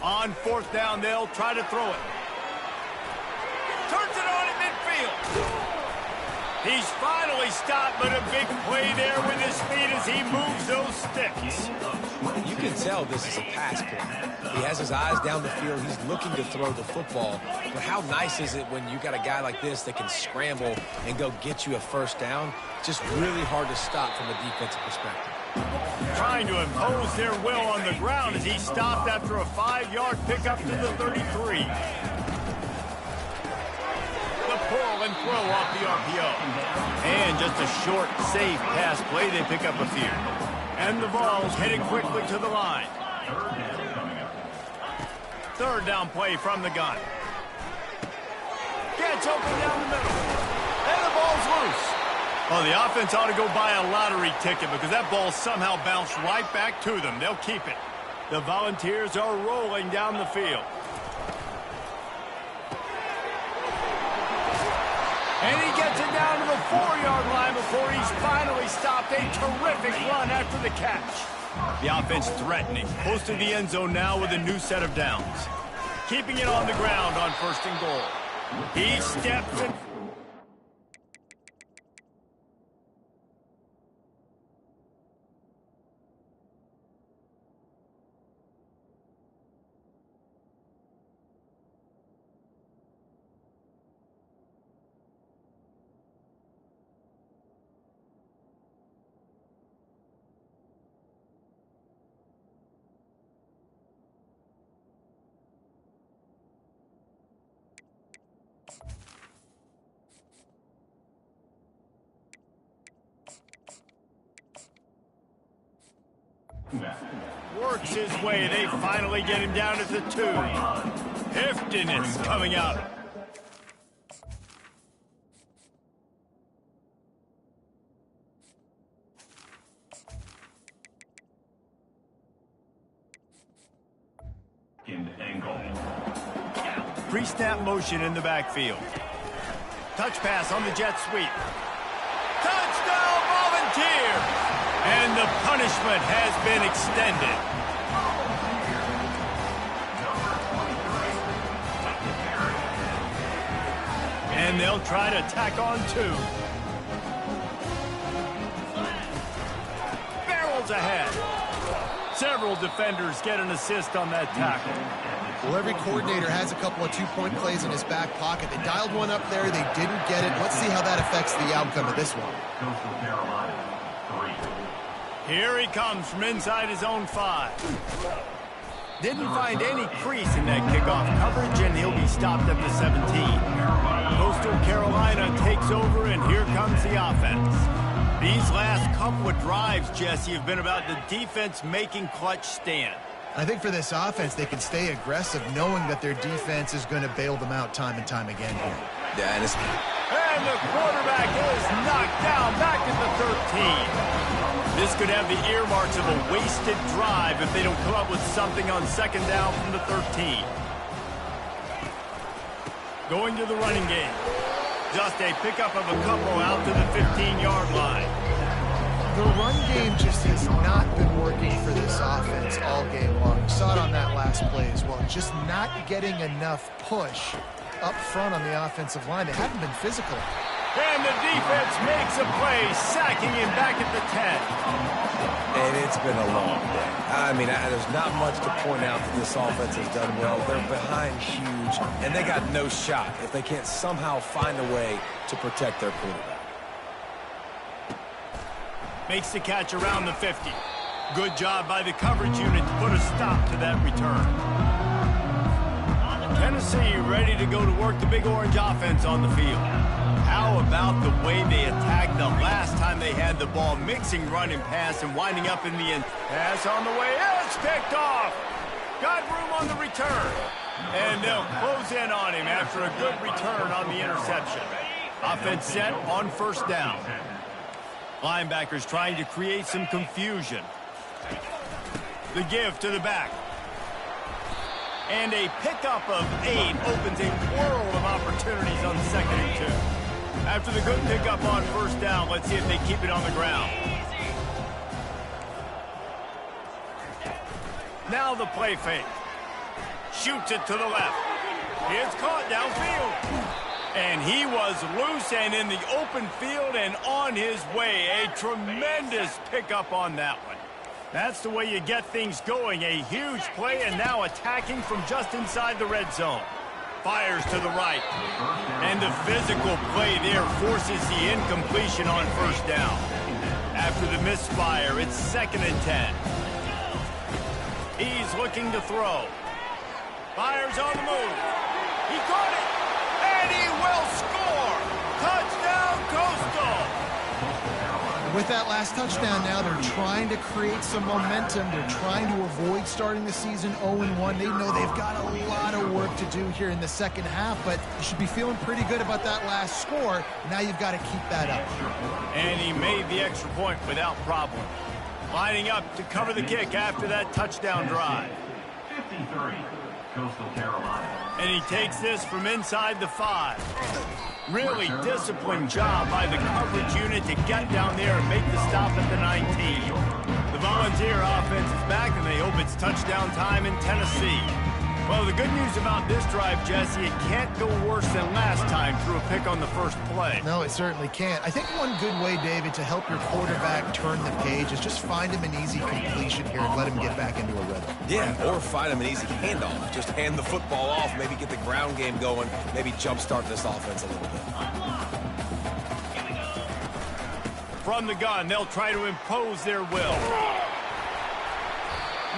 On fourth down, they'll try to throw it. Turns it on at midfield. He's finally stopped, but a big play there with his feet as he moves those sticks. You can tell this is a pass play. He has his eyes down the field. He's looking to throw the football. But how nice is it when you got a guy like this that can scramble and go get you a first down? Just really hard to stop from a defensive perspective. trying to impose their will on the ground as he stopped after a 5-yard pickup to the 33. The pull and throw off the RPO. And just a short, safe pass play. They pick up a few. And the ball's headed quickly to the line. Third down play from the gun. Gets open down the middle. And the ball's loose. Oh, the offense ought to go buy a lottery ticket because that ball somehow bounced right back to them. They'll keep it. The Volunteers are rolling down the field. And he gets it down to the 4-yard line before he's finally stopped. A terrific run after the catch. The offense threatening. Close to the end zone now with a new set of downs. Keeping it on the ground on 1st and goal. He steps in. Works his way. They finally get him down at the 2. Heftiness coming out. Pre-snap motion in the backfield. Touch pass on the jet sweep. Touchdown, Volunteer! And the punishment has been extended. And they'll try to tack on 2. Barrels ahead. Several defenders get an assist on that tackle. Well, every coordinator has a couple of 2-point plays in his back pocket. They dialed one up there. They didn't get it. Let's see how that affects the outcome of this one. Here he comes from inside his own 5. Didn't find any crease in that kickoff coverage, and he'll be stopped at the 17. Coastal Carolina takes over, and here comes the offense. These last couple of drives, Jesse, have been about the defense making clutch stand. I think for this offense, they can stay aggressive knowing that their defense is going to bail them out time and time again here. Yeah, and the quarterback is knocked down back at the 13. This could have the earmarks of a wasted drive if they don't come up with something on 2nd down from the 13. Going to the running game. Just a pickup of a couple out to the 15-yard line. The run game just has not been working for this offense all game long. You saw it on that last play as well. Just not getting enough push up front on the offensive line. They haven't been physical. And the defense makes a play, sacking him back at the 10. And it's been a long day. I mean, there's not much to point out that this offense has done well. They're behind huge, and they got no shot if they can't somehow find a way to protect their quarterback. Makes the catch around the 50. Good job by the coverage unit to put a stop to that return. Tennessee ready to go to work the Big Orange offense on the field. How about the way they attacked the last time they had the ball, mixing run and pass and winding up in the end. Pass on the way, it's picked off. Got room on the return. And they'll close in on him after a good return on the interception. Offense set on 1st down. Linebackers trying to create some confusion. The give to the back. And a pickup of 8 opens a world of opportunities on 2nd and 2. After the good pickup on 1st down, let's see if they keep it on the ground. Now the play fake. Shoots it to the left. It's caught downfield. And he was loose and in the open field and on his way. A tremendous pickup on that one. That's the way you get things going. A huge play and now attacking from just inside the red zone. Fires to the right. And the physical play there forces the incompletion on 1st down. after the misfire. It's 2nd and 10. He's looking to throw. Fires on the move. He caught it, and he will score. Touchdown, Coastal. With that last touchdown now, they're trying to create some momentum. They're trying to avoid starting the season 0-1. They know they've got a lot of work to do here in the second half, but you should be feeling pretty good about that last score. Now you've got to keep that up. And he made the extra point without problem. Lining up to cover the kick after that touchdown drive. 53, Coastal Carolina. And he takes this from inside the 5. Really disciplined job by the coverage unit to get down there and make the stop at the 19. The Volunteer offense is back, and they hope it's touchdown time in Tennessee. Well, the good news about this drive, Jesse, it can't go worse than last time through a pick on the first play. No, it certainly can't. I think one good way, David, to help your quarterback turn the page is just find him an easy completion here and let him get back into a rhythm. Yeah, or find him an easy handoff. Just hand the football off, maybe get the ground game going, maybe jumpstart this offense a little bit. From the gun, they'll try to impose their will.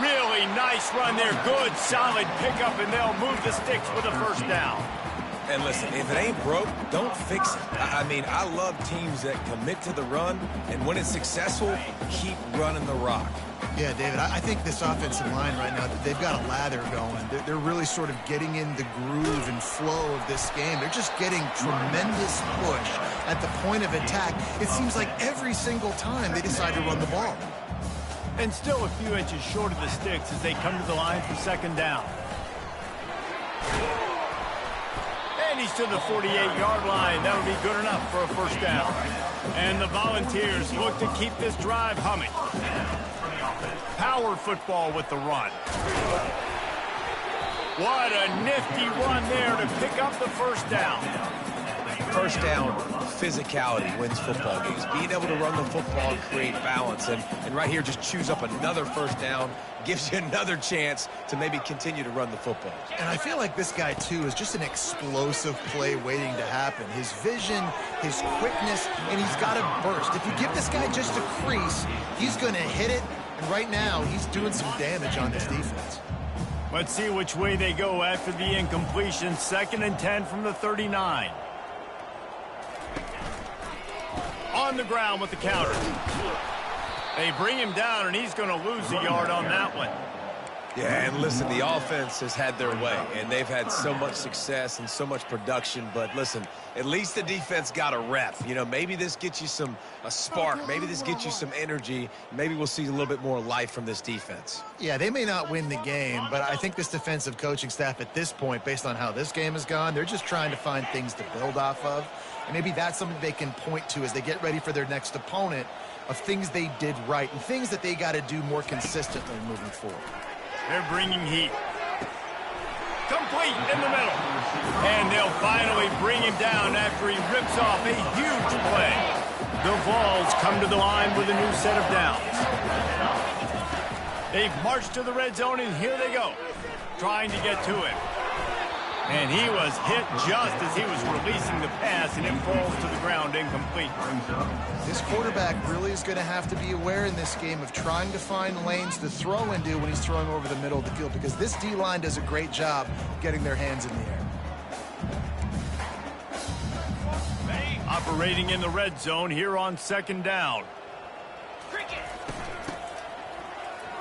Really nice run there. Good, solid pickup, and they'll move the sticks with a first down. And listen, if it ain't broke, don't fix it. I mean, I love teams that commit to the run, and when it's successful, keep running the rock. Yeah, David, I think this offensive line right now, they've got a lather going. They're really sort of getting in the groove and flow of this game. They're just getting tremendous push at the point of attack. It seems like every single time they decide to run the ball. And still a few inches short of the sticks as they come to the line for 2nd down. And he's to the 48-yard line. That'll be good enough for a first down. And the Volunteers look to keep this drive humming. Power football with the run. What a nifty run there to pick up the first down. First down, physicality wins football games. Being able to run the football, create balance, and right here just choose up another first down, gives you another chance to maybe continue to run the football. And I feel like this guy, too, is just an explosive play waiting to happen. His vision, his quickness, and he's got a burst. If you give this guy just a crease, he's going to hit it, and right now he's doing some damage on this defense. Let's see which way they go after the incompletion. 2nd and 10 from the 39. On the ground with the counter. They bring him down, and he's going to lose a yard on that one. Yeah, and listen, the offense has had their way, and they've had so much success and so much production. But listen, at least the defense got a rep. You know, maybe this gets you a spark. Maybe this gets you some energy. Maybe we'll see a little bit more life from this defense. Yeah, they may not win the game, but I think this defensive coaching staff at this point, based on how this game has gone, they're just trying to find things to build off of. And maybe that's something they can point to as they get ready for their next opponent, of things they did right and things that they got to do more consistently moving forward. They're bringing heat. Complete in the middle. And they'll finally bring him down after he rips off a huge play. The Vols come to the line with a new set of downs. They've marched to the red zone, and here they go, trying to get to him. And he was hit just as he was releasing the pass, and it falls to the ground incomplete. This quarterback really is going to have to be aware in this game of trying to find lanes to throw into when he's throwing over the middle of the field, because this D-line does a great job getting their hands in the air. Operating in the red zone here on 2nd down.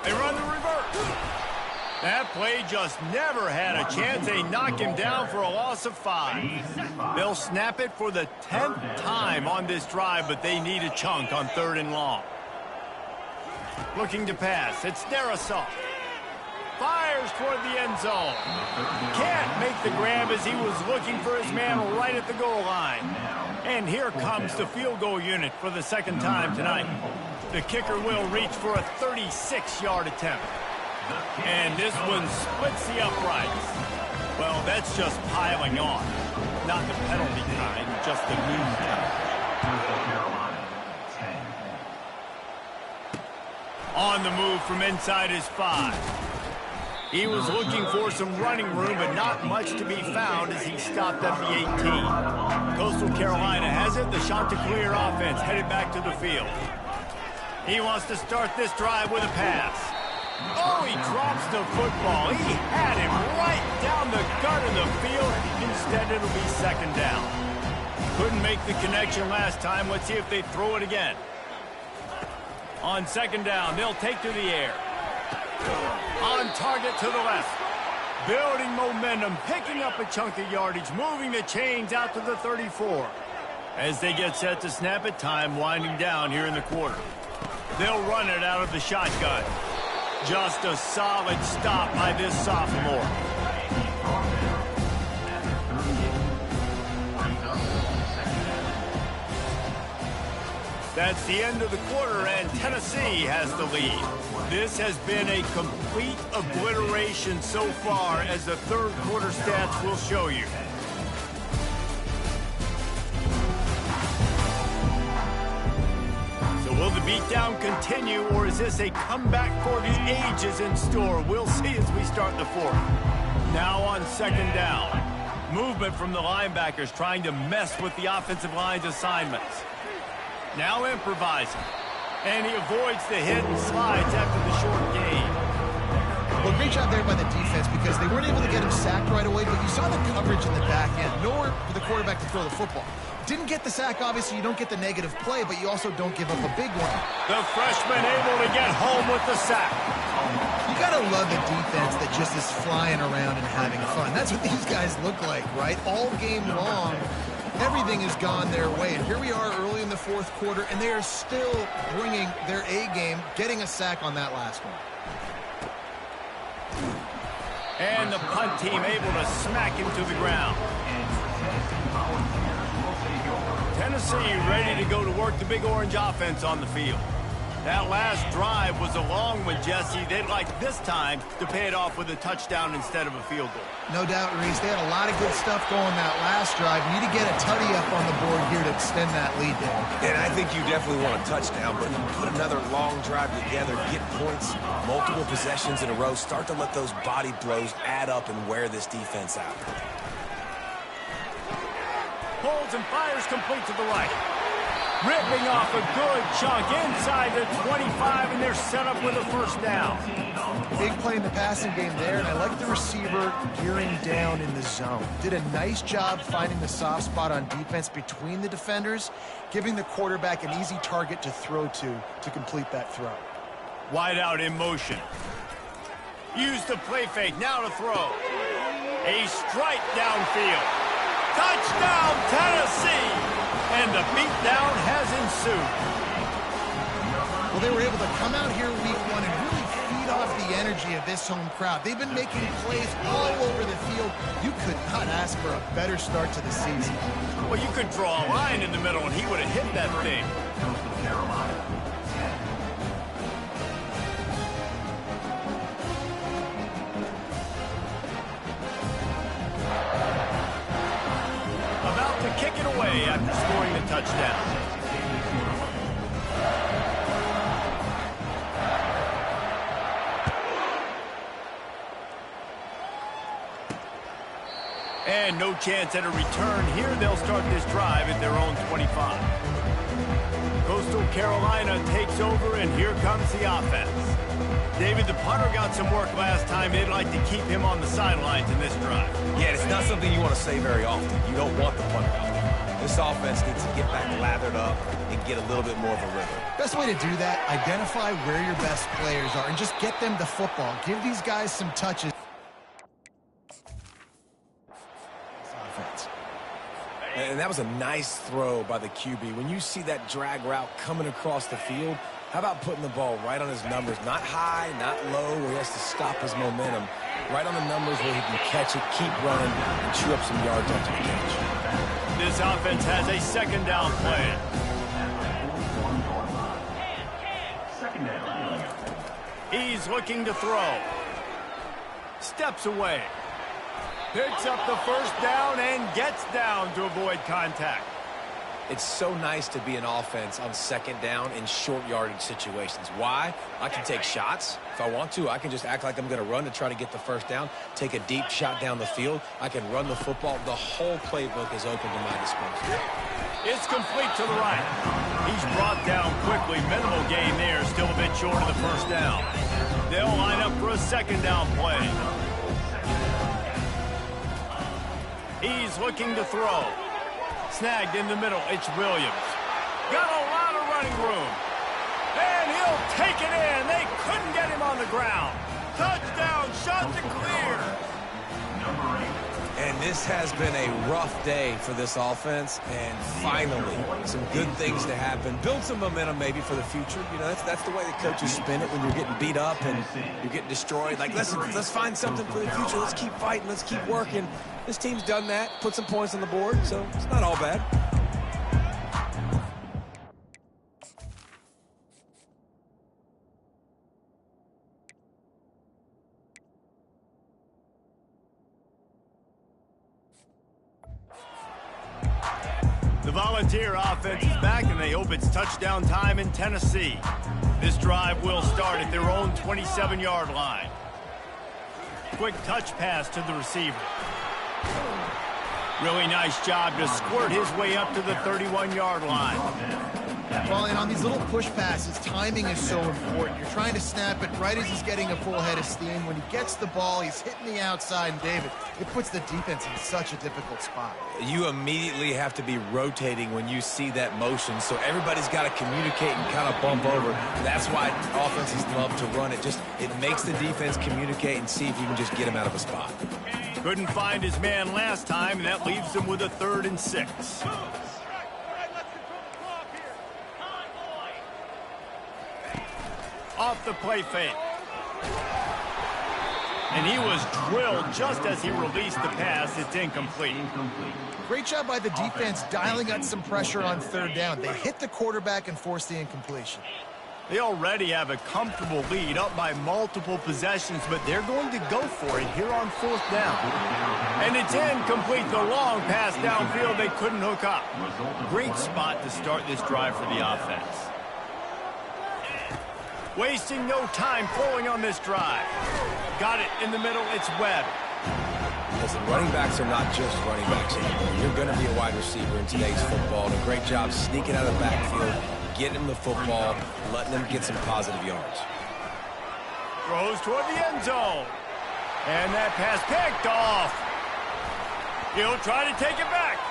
They run the reverse. That play just never had a chance. They knock him down for a loss of 5. They'll snap it for the 10th time on this drive, but they need a chunk on 3rd and long. Looking to pass. It's Darrisaw. Fires toward the end zone. Can't make the grab as he was looking for his man right at the goal line. And here comes the field goal unit for the 2nd time tonight. The kicker will reach for a 36-yard attempt. And this one splits the uprights. Well, that's just piling on. Not the penalty kind, just the mean kind. On the move from inside his 5. He was looking for some running room, but not much to be found as he stopped at the 18. Coastal Carolina has it. The Chanticleer offense headed back to the field. He wants to start this drive with a pass. Oh, he drops the football. He had him right down the gut of the field. Instead, it'll be second down. Couldn't make the connection last time. Let's see if they throw it again. On second down, they'll take to the air. On target to the left. Building momentum, picking up a chunk of yardage, moving the chains out to the 34. As they get set to snap it, time winding down here in the quarter. They'll run it out of the shotgun. Just a solid stop by this sophomore. That's the end of the quarter, and Tennessee has the lead. This has been a complete obliteration so far, as the third quarter stats will show you. So will the beatdown continue, or is this a comeback for the ages in store? We'll see as we start the fourth. Now on second down. Movement from the linebackers trying to mess with the offensive line's assignments. Now improvising. And he avoids the hit and slides after the short gain. Well, great job there by the defense because they weren't able to get him sacked right away, but you saw the coverage in the back end. Nowhere for the quarterback to throw the football. Didn't get the sack, obviously. You don't get the negative play, but you also don't give up a big one. The freshman able to get home with the sack. You got to love a defense that just is flying around and having fun. That's what these guys look like, right? All game long. Everything has gone their way, and here we are early in the fourth quarter, and they are still bringing their A game, getting a sack on that last one. And the punt team able to smack him to the ground. Tennessee ready to go to work the Big Orange offense on the field. That last drive was a long one, Jesse. They'd like this time to pay it off with a touchdown instead of a field goal. No doubt, Reese. They had a lot of good stuff going that last drive. Need to get a tutty up on the board here to extend that lead there. And I think you definitely want a touchdown, but if you put another long drive together, get points, multiple possessions in a row, start to let those body blows add up and wear this defense out. Holds and fires complete to the right. Ripping off a good chunk inside the 25, and they're set up with a first down. Big play in the passing game there, and I like the receiver gearing down in the zone. Did a nice job finding the soft spot on defense between the defenders, giving the quarterback an easy target to throw to complete that throw. Wide out in motion. Use the play fake, now to throw. A strike downfield. Touchdown, Tennessee! And the beatdown has ensued. Well, they were able to come out here week one and really feed off the energy of this home crowd. They've been making plays all over the field. You could not ask for a better start to the season. Well, you could draw a line in the middle, and he would have hit that thing. Coastal Carolina. About to kick it away after scoring the touchdown. And no chance at a return here. They'll start this drive at their own 25. Coastal Carolina takes over, and here comes the offense. David, the punter got some work last time. They'd like to keep him on the sidelines in this drive. Yeah, it's not something you want to say very often. You don't want the punter out there. This offense needs to get back lathered up and get a little bit more of a rhythm. Best way to do that, identify where your best players are and just get them the football. Give these guys some touches. And that was a nice throw by the QB. When you see that drag route coming across the field, how about putting the ball right on his numbers? Not high, not low, where he has to stop his momentum. Right on the numbers where he can catch it, keep running, and chew up some yards after the catch. This offense has a second down plan. Second down. He's looking to throw. Steps away. Picks up the first down and gets down to avoid contact. It's so nice to be an offense on second down in short yardage situations. Why? I can take shots. If I want to, I can just act like I'm going to run to try to get the first down, take a deep shot down the field. I can run the football. The whole playbook is open to my disposal. It's complete to the right. He's brought down quickly. Minimal gain there. Still a bit short of the first down. They'll line up for a second down play. He's looking to throw. Snagged in the middle. It's Williams. Got a lot of running room. And he'll take it in. They couldn't get him on the ground. Touchdown. Shot to clear. And this has been a rough day for this offense, and finally, some good things to happen. Build some momentum maybe for the future. You know, that's the way the coaches spin it when you're getting beat up and you're getting destroyed. Like, let's find something for the future. Let's keep fighting. Let's keep working. This team's done that, put some points on the board, so it's not all bad. The Volunteer offense is back, and they hope it's touchdown time in Tennessee. This drive will start at their own 27-yard line. Quick touch pass to the receiver. Really nice job to squirt his way up to the 31-yard line. Well, and on these little push passes, timing is so important. You're trying to snap it right as he's getting a full head of steam. When he gets the ball, he's hitting the outside, and David, it puts the defense in such a difficult spot. You immediately have to be rotating when you see that motion, so everybody's got to communicate and kind of bump over. That's why offenses love to run it. It makes the defense communicate and see if you can just get him out of a spot. Couldn't find his man last time, and that leaves him with a 3rd and 6. Off the play fake. And he was drilled just as he released the pass. It's incomplete. Great job by the defense dialing up some pressure on 3rd down. They hit the quarterback and forced the incompletion. They already have a comfortable lead, up by multiple possessions, but they're going to go for it here on 4th down. And it's incomplete. The long pass downfield, they couldn't hook up. Great spot to start this drive for the offense. Wasting no time throwing on this drive. Got it in the middle. It's Webb. Listen, running backs are not just running backs anymore. You're going to be a wide receiver in today's football. And a great job sneaking out of the backfield, getting him the football, letting them get some positive yards. Throws toward the end zone. And that pass picked off. He'll try to take it back.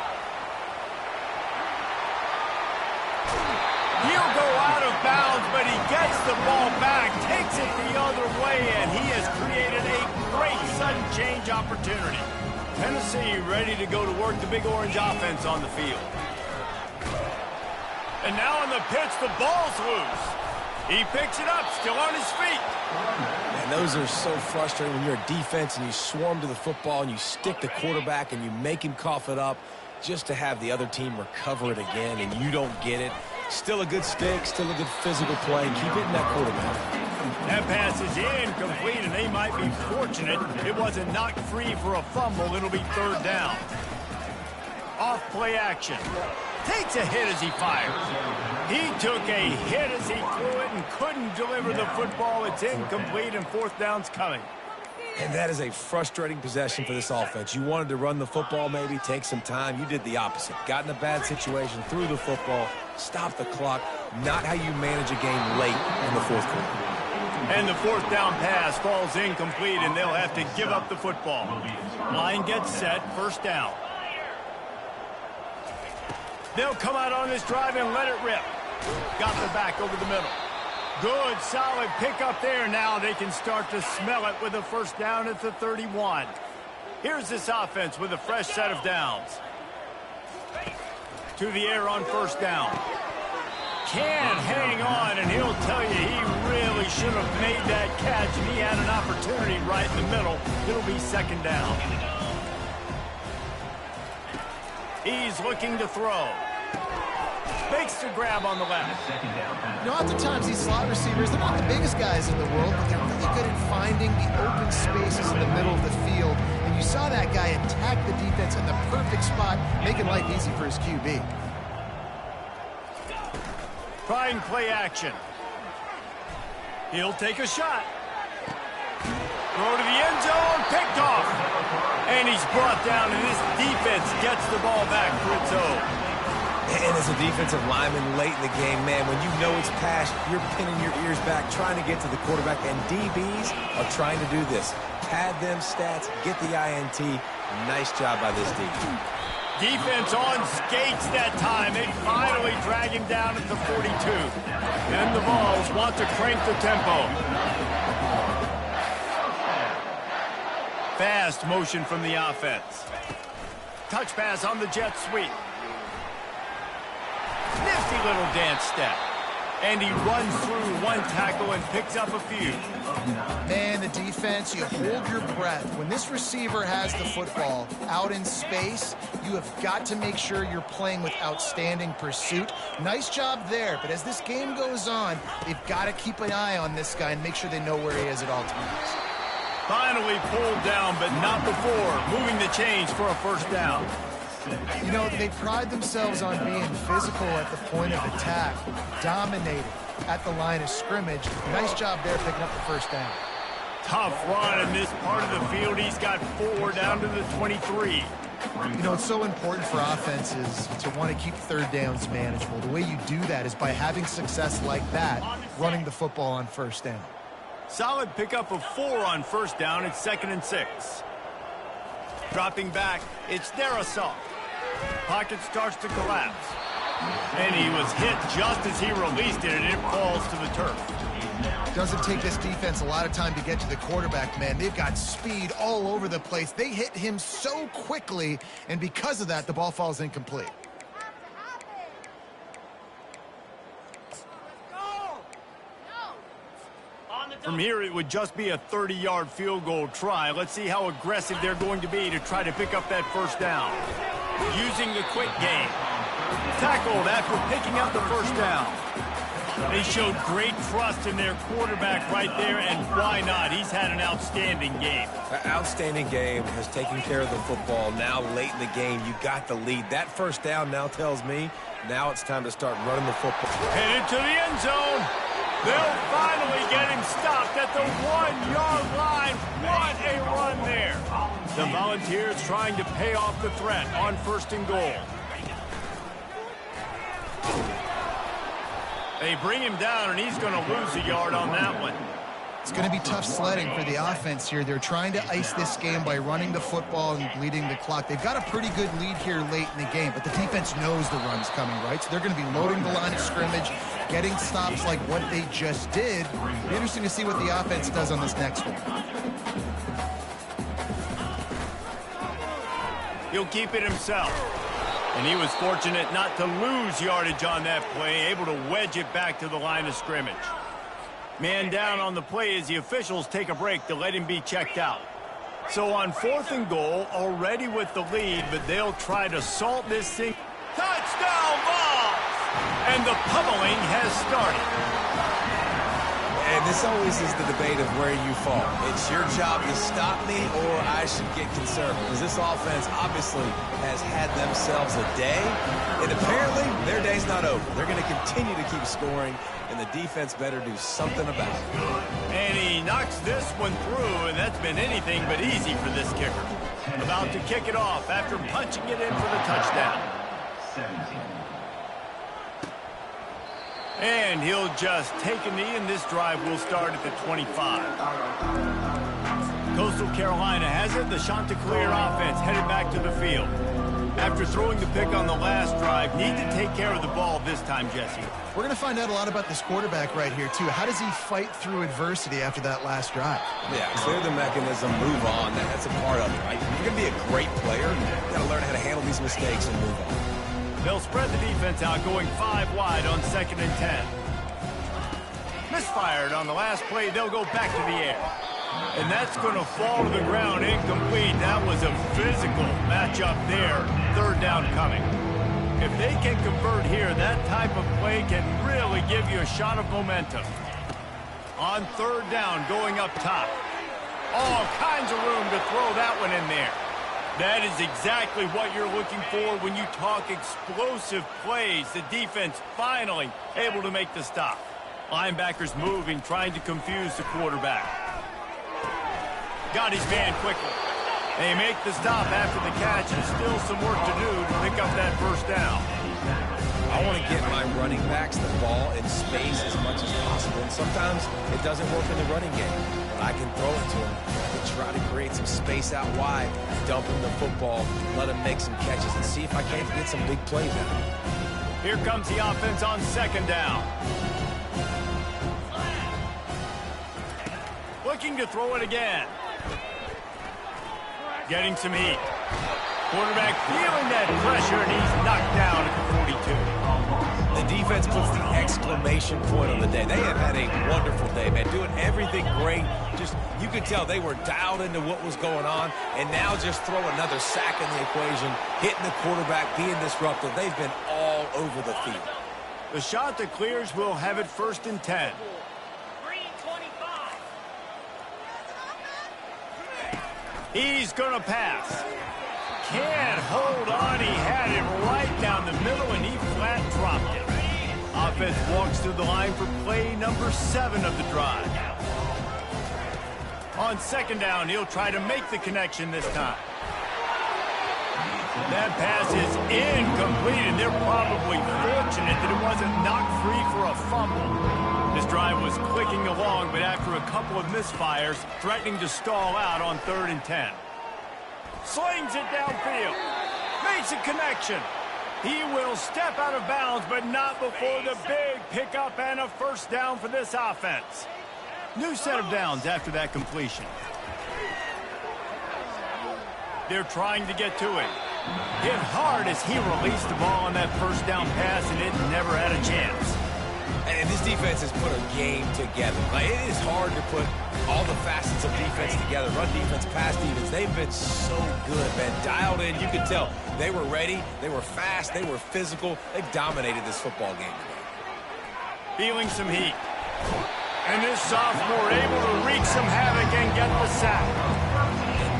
He'll go out of bounds, but he gets the ball back, takes it the other way, and he has created a great sudden change opportunity. Tennessee ready to go to work the Big Orange offense on the field. And now on the pitch, the ball's loose. He picks it up, still on his feet. And those are so frustrating when you're a defense and you swarm to the football and you stick the quarterback and you make him cough it up just to have the other team recover it again and you don't get it. Still a good stick, still a good physical play. Keep hitting that quarterback. That pass is incomplete, and they might be fortunate it wasn't knocked free for a fumble. It'll be 3rd down. Off play action. Takes a hit as he fires. He took a hit as he threw it and couldn't deliver the football. It's incomplete, and 4th down's coming. And that is a frustrating possession for this offense. You wanted to run the football, maybe take some time. You did the opposite. Got in a bad situation, threw the football, stopped the clock. Not how you manage a game late in the 4th quarter. And the 4th down pass falls incomplete, and they'll have to give up the football. Line gets set, 1st down. They'll come out on this drive and let it rip. Got the back over the middle. Good, solid pickup there. Now they can start to smell it with a 1st down at the 31. Here's this offense with a fresh set of downs. To the air on 1st down. Can't hang on, and he'll tell you he really should have made that catch, and he had an opportunity right in the middle. It'll be 2nd down. He's looking to throw. Makes the grab on the left. You know, oftentimes these slot receivers, they're not the biggest guys in the world, but they're really good at finding the open spaces in the middle of the field. And you saw that guy attack the defense in the perfect spot, making life easy for his QB. Trying play action. He'll take a shot. Throw to the end zone, picked off. And he's brought down, and this defense gets the ball back for its own. And as a defensive lineman late in the game, man, when you know it's pass, you're pinning your ears back, trying to get to the quarterback, and DBs are trying to do this. Pad them stats, get the INT. Nice job by this D. Defense on skates that time. They finally drag him down at the 42. And the Vols want to crank the tempo. Fast motion from the offense. Touch pass on the jet sweep. Nifty little dance step. And he runs through one tackle and picks up a few. Man, the defense, you hold your breath. When this receiver has the football out in space, you have got to make sure you're playing with outstanding pursuit. Nice job there, but as this game goes on, they've got to keep an eye on this guy and make sure they know where he is at all times. Finally pulled down, but not before. Moving the chains for a first down. You know, they pride themselves on being physical at the point of attack, dominating at the line of scrimmage. Nice job there picking up the first down. Tough run in this part of the field. He's got 4 down to the 23. You know, it's so important for offenses to want to keep third downs manageable. The way you do that is by having success like that, running the football on first down. Solid pickup of 4 on first down. It's 2nd and 6. Dropping back, it's Darrisaw. Pocket starts to collapse. And he was hit just as he released it, and it falls to the turf. Doesn't take this defense a lot of time to get to the quarterback, man. They've got speed all over the place. They hit him so quickly, and because of that, the ball falls incomplete. From here, it would just be a 30-yard field goal try. Let's see how aggressive they're going to be to try to pick up that first down. Using the quick game. Tackled after picking up the first down. They showed great trust in their quarterback right there, and why not? He's had an outstanding game. An outstanding game, has taken care of the football. Now late in the game, you got the lead. That first down now tells me now it's time to start running the football. Headed to the end zone. They'll finally get him stopped at the 1-yard line. What a run there. The Volunteers trying to pay off the threat on 1st and goal. They bring him down, and he's going to lose a yard on that one. It's going to be tough sledding for the offense here. They're trying to ice this game by running the football and bleeding the clock. They've got a pretty good lead here late in the game, but the defense knows the run's coming, right? So they're going to be loading the line of scrimmage, getting stops like what they just did. It'll be interesting to see what the offense does on this next one. He'll keep it himself. And he was fortunate not to lose yardage on that play, able to wedge it back to the line of scrimmage. Man down on the play as the officials take a break to let him be checked out. So on 4th and goal, already with the lead, but they'll try to salt this thing. Touchdown Vols! And the pummeling has started. And this always is the debate of where you fall. It's your job to stop me, or I should get concerned. Because this offense obviously has had themselves a day, and apparently their day's not over. They're going to continue to keep scoring, and the defense better do something about it. And he knocks this one through, and that's been anything but easy for this kicker. About to kick it off after punching it in for the touchdown. 17. And he'll just take a knee, and this drive will start at the 25. Coastal Carolina has it. The Chanticleer offense headed back to the field. After throwing the pick on the last drive, need to take care of the ball this time, Jesse. We're going to find out a lot about this quarterback right here, too. How does he fight through adversity after that last drive? Yeah, clear the mechanism, move on. That's a part of it, right? You're going to be a great player. You've got to learn how to handle these mistakes and move on. They'll spread the defense out, going 5 wide on 2nd and 10. Misfired on the last play. They'll go back to the air. And that's going to fall to the ground incomplete. That was a physical matchup there. 3rd down coming. If they can convert here, that type of play can really give you a shot of momentum. On 3rd down, going up top. All kinds of room to throw that one in there. That is exactly what you're looking for when you talk explosive plays. The defense finally able to make the stop. Linebackers moving, trying to confuse the quarterback. Got his man quickly. They make the stop after the catch, and still some work to do to pick up that first down. I want to get my running backs the ball in space as much as possible. And sometimes it doesn't work in the running game. But I can throw it to them and try to create some space out wide, dump him the football, let him make some catches, and see if I can't get some big plays out of him. Here comes the offense on second down. Looking to throw it again. Getting some heat. Quarterback feeling that pressure, and he's knocked down at the 42. The defense puts the exclamation point on the day. They have had a wonderful day, man, doing everything great. Just, you could tell they were dialed into what was going on, and now just throw another sack in the equation, hitting the quarterback, being disruptive. They've been all over the field. The shot that clears will have it 1st and 10. He's going to pass. Can't hold on. He had it right down the middle, and he flat dropped it. Offense walks to the line for play number 7 of the drive. On second down, he'll try to make the connection this time. That pass is incomplete, and they're probably fortunate that it wasn't knocked free for a fumble. This drive was clicking along, but after a couple of misfires, threatening to stall out on 3rd and 10. Slings it downfield. Makes a connection. He will step out of bounds, but not before the big pickup and a 1st down for this offense. New set of downs after that completion. They're trying to get to it. Hit hard as he released the ball on that 1st down pass, and it never had a chance. And this defense has put a game together. Like, it is hard to put all the facets of defense together. Run defense, pass defense. They've been so good, man. Dialed in. You could tell they were ready. They were fast. They were physical. They've dominated this football game today. Feeling some heat. And this sophomore able to wreak some havoc and get the sack.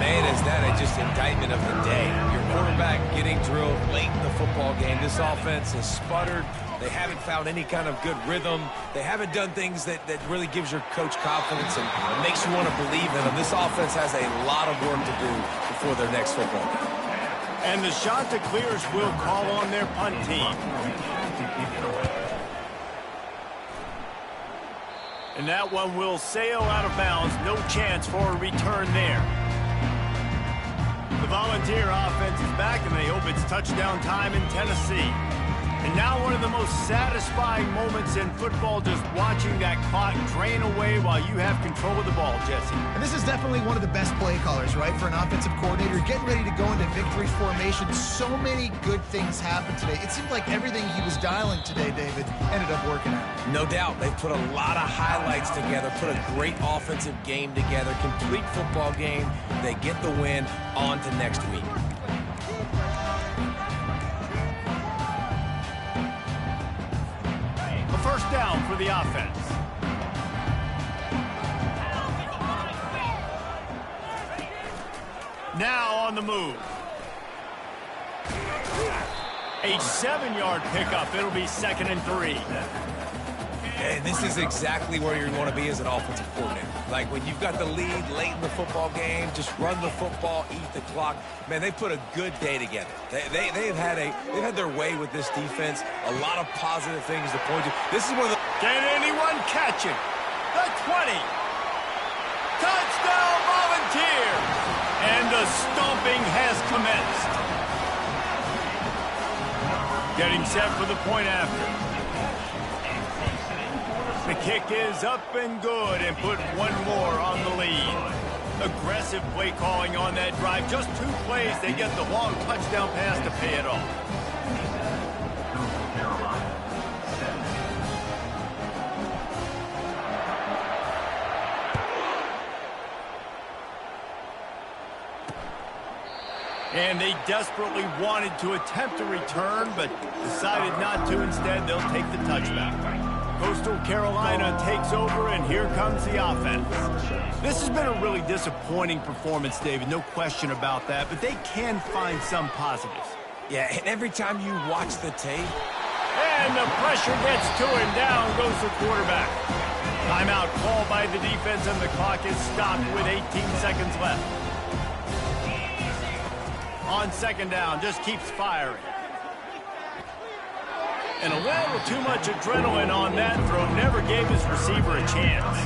Man, is that just indictment of the day. Your quarterback getting drilled late in the football game. This offense has sputtered. They haven't found any kind of good rhythm. They haven't done things that really gives your coach confidence and makes you want to believe in them. This offense has a lot of work to do before their next football game. And the shot that clears will call on their punt team. And that one will sail out of bounds. No chance for a return there. The Volunteer offense is back, and they hope it's touchdown time in Tennessee. And now one of the most satisfying moments in football, just watching that clock drain away while you have control of the ball, Jesse. And this is definitely one of the best play callers, right, for an offensive coordinator. Getting ready to go into victory formation. So many good things happened today. It seemed like everything he was dialing today, David, ended up working out. No doubt. They've put a lot of highlights together, put a great offensive game together, complete football game. They get the win. On to next week. A 1st down for the offense. Now on the move. A 7-yard pickup. It'll be 2nd and 3. And this is exactly where you want to be as an offensive coordinator. Like, when you've got the lead late in the football game, just run the football, eat the clock. Man, they put a good day together. They've had their way with this defense. A lot of positive things to point to. This is one of the... Can anyone catch it? The 20. Touchdown, Volunteer! And the stomping has commenced. Getting set for the point after. The kick is up and good, and put one more on the lead. Aggressive play calling on that drive. Just 2 plays, they get the long touchdown pass to pay it off. And they desperately wanted to attempt a return, but decided not to. Instead, they'll take the touchback. Coastal Carolina takes over, and here comes the offense. This has been a really disappointing performance, David, no question about that, but they can find some positives. Yeah, and every time you watch the tape... And the pressure gets to him. Down goes the quarterback. Timeout called by the defense, and the clock is stopped with 18 seconds left. On second down, just keeps firing. And a little too much adrenaline on that throw never gave his receiver a chance.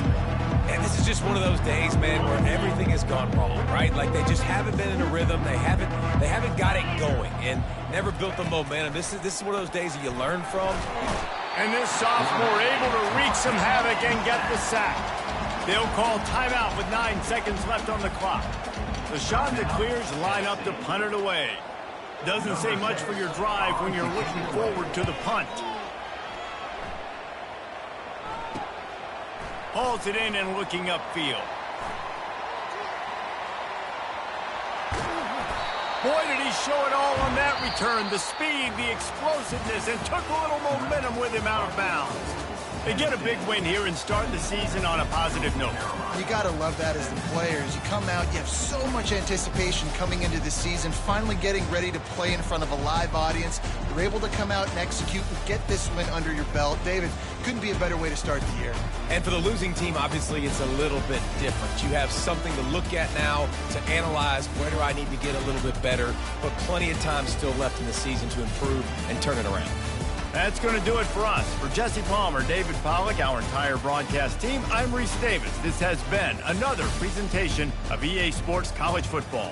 And this is just one of those days, man, where everything has gone wrong, right? Like they just haven't been in a rhythm. They haven't got it going and never built the momentum. This is one of those days that you learn from. And this sophomore able to wreak some havoc and get the sack. They'll call timeout with 9 seconds left on the clock. The Shonda clears line up to punt it away. Doesn't say much for your drive when you're looking forward to the punt. Hauls it in and looking upfield. Boy, did he show it all on that return. The speed, the explosiveness, and took a little momentum with him out of bounds. They get a big win here and start the season on a positive note. You got to love that as the players. You come out, you have so much anticipation coming into the season, finally getting ready to play in front of a live audience. You're able to come out and execute and get this win under your belt. David, couldn't be a better way to start the year. And for the losing team, obviously, it's a little bit different. You have something to look at now, to analyze where do I need to get a little bit better, but plenty of time still left in the season to improve and turn it around. That's going to do it for us. For Jesse Palmer, David Pollack, our entire broadcast team, I'm Reese Davis. This has been another presentation of EA Sports College Football.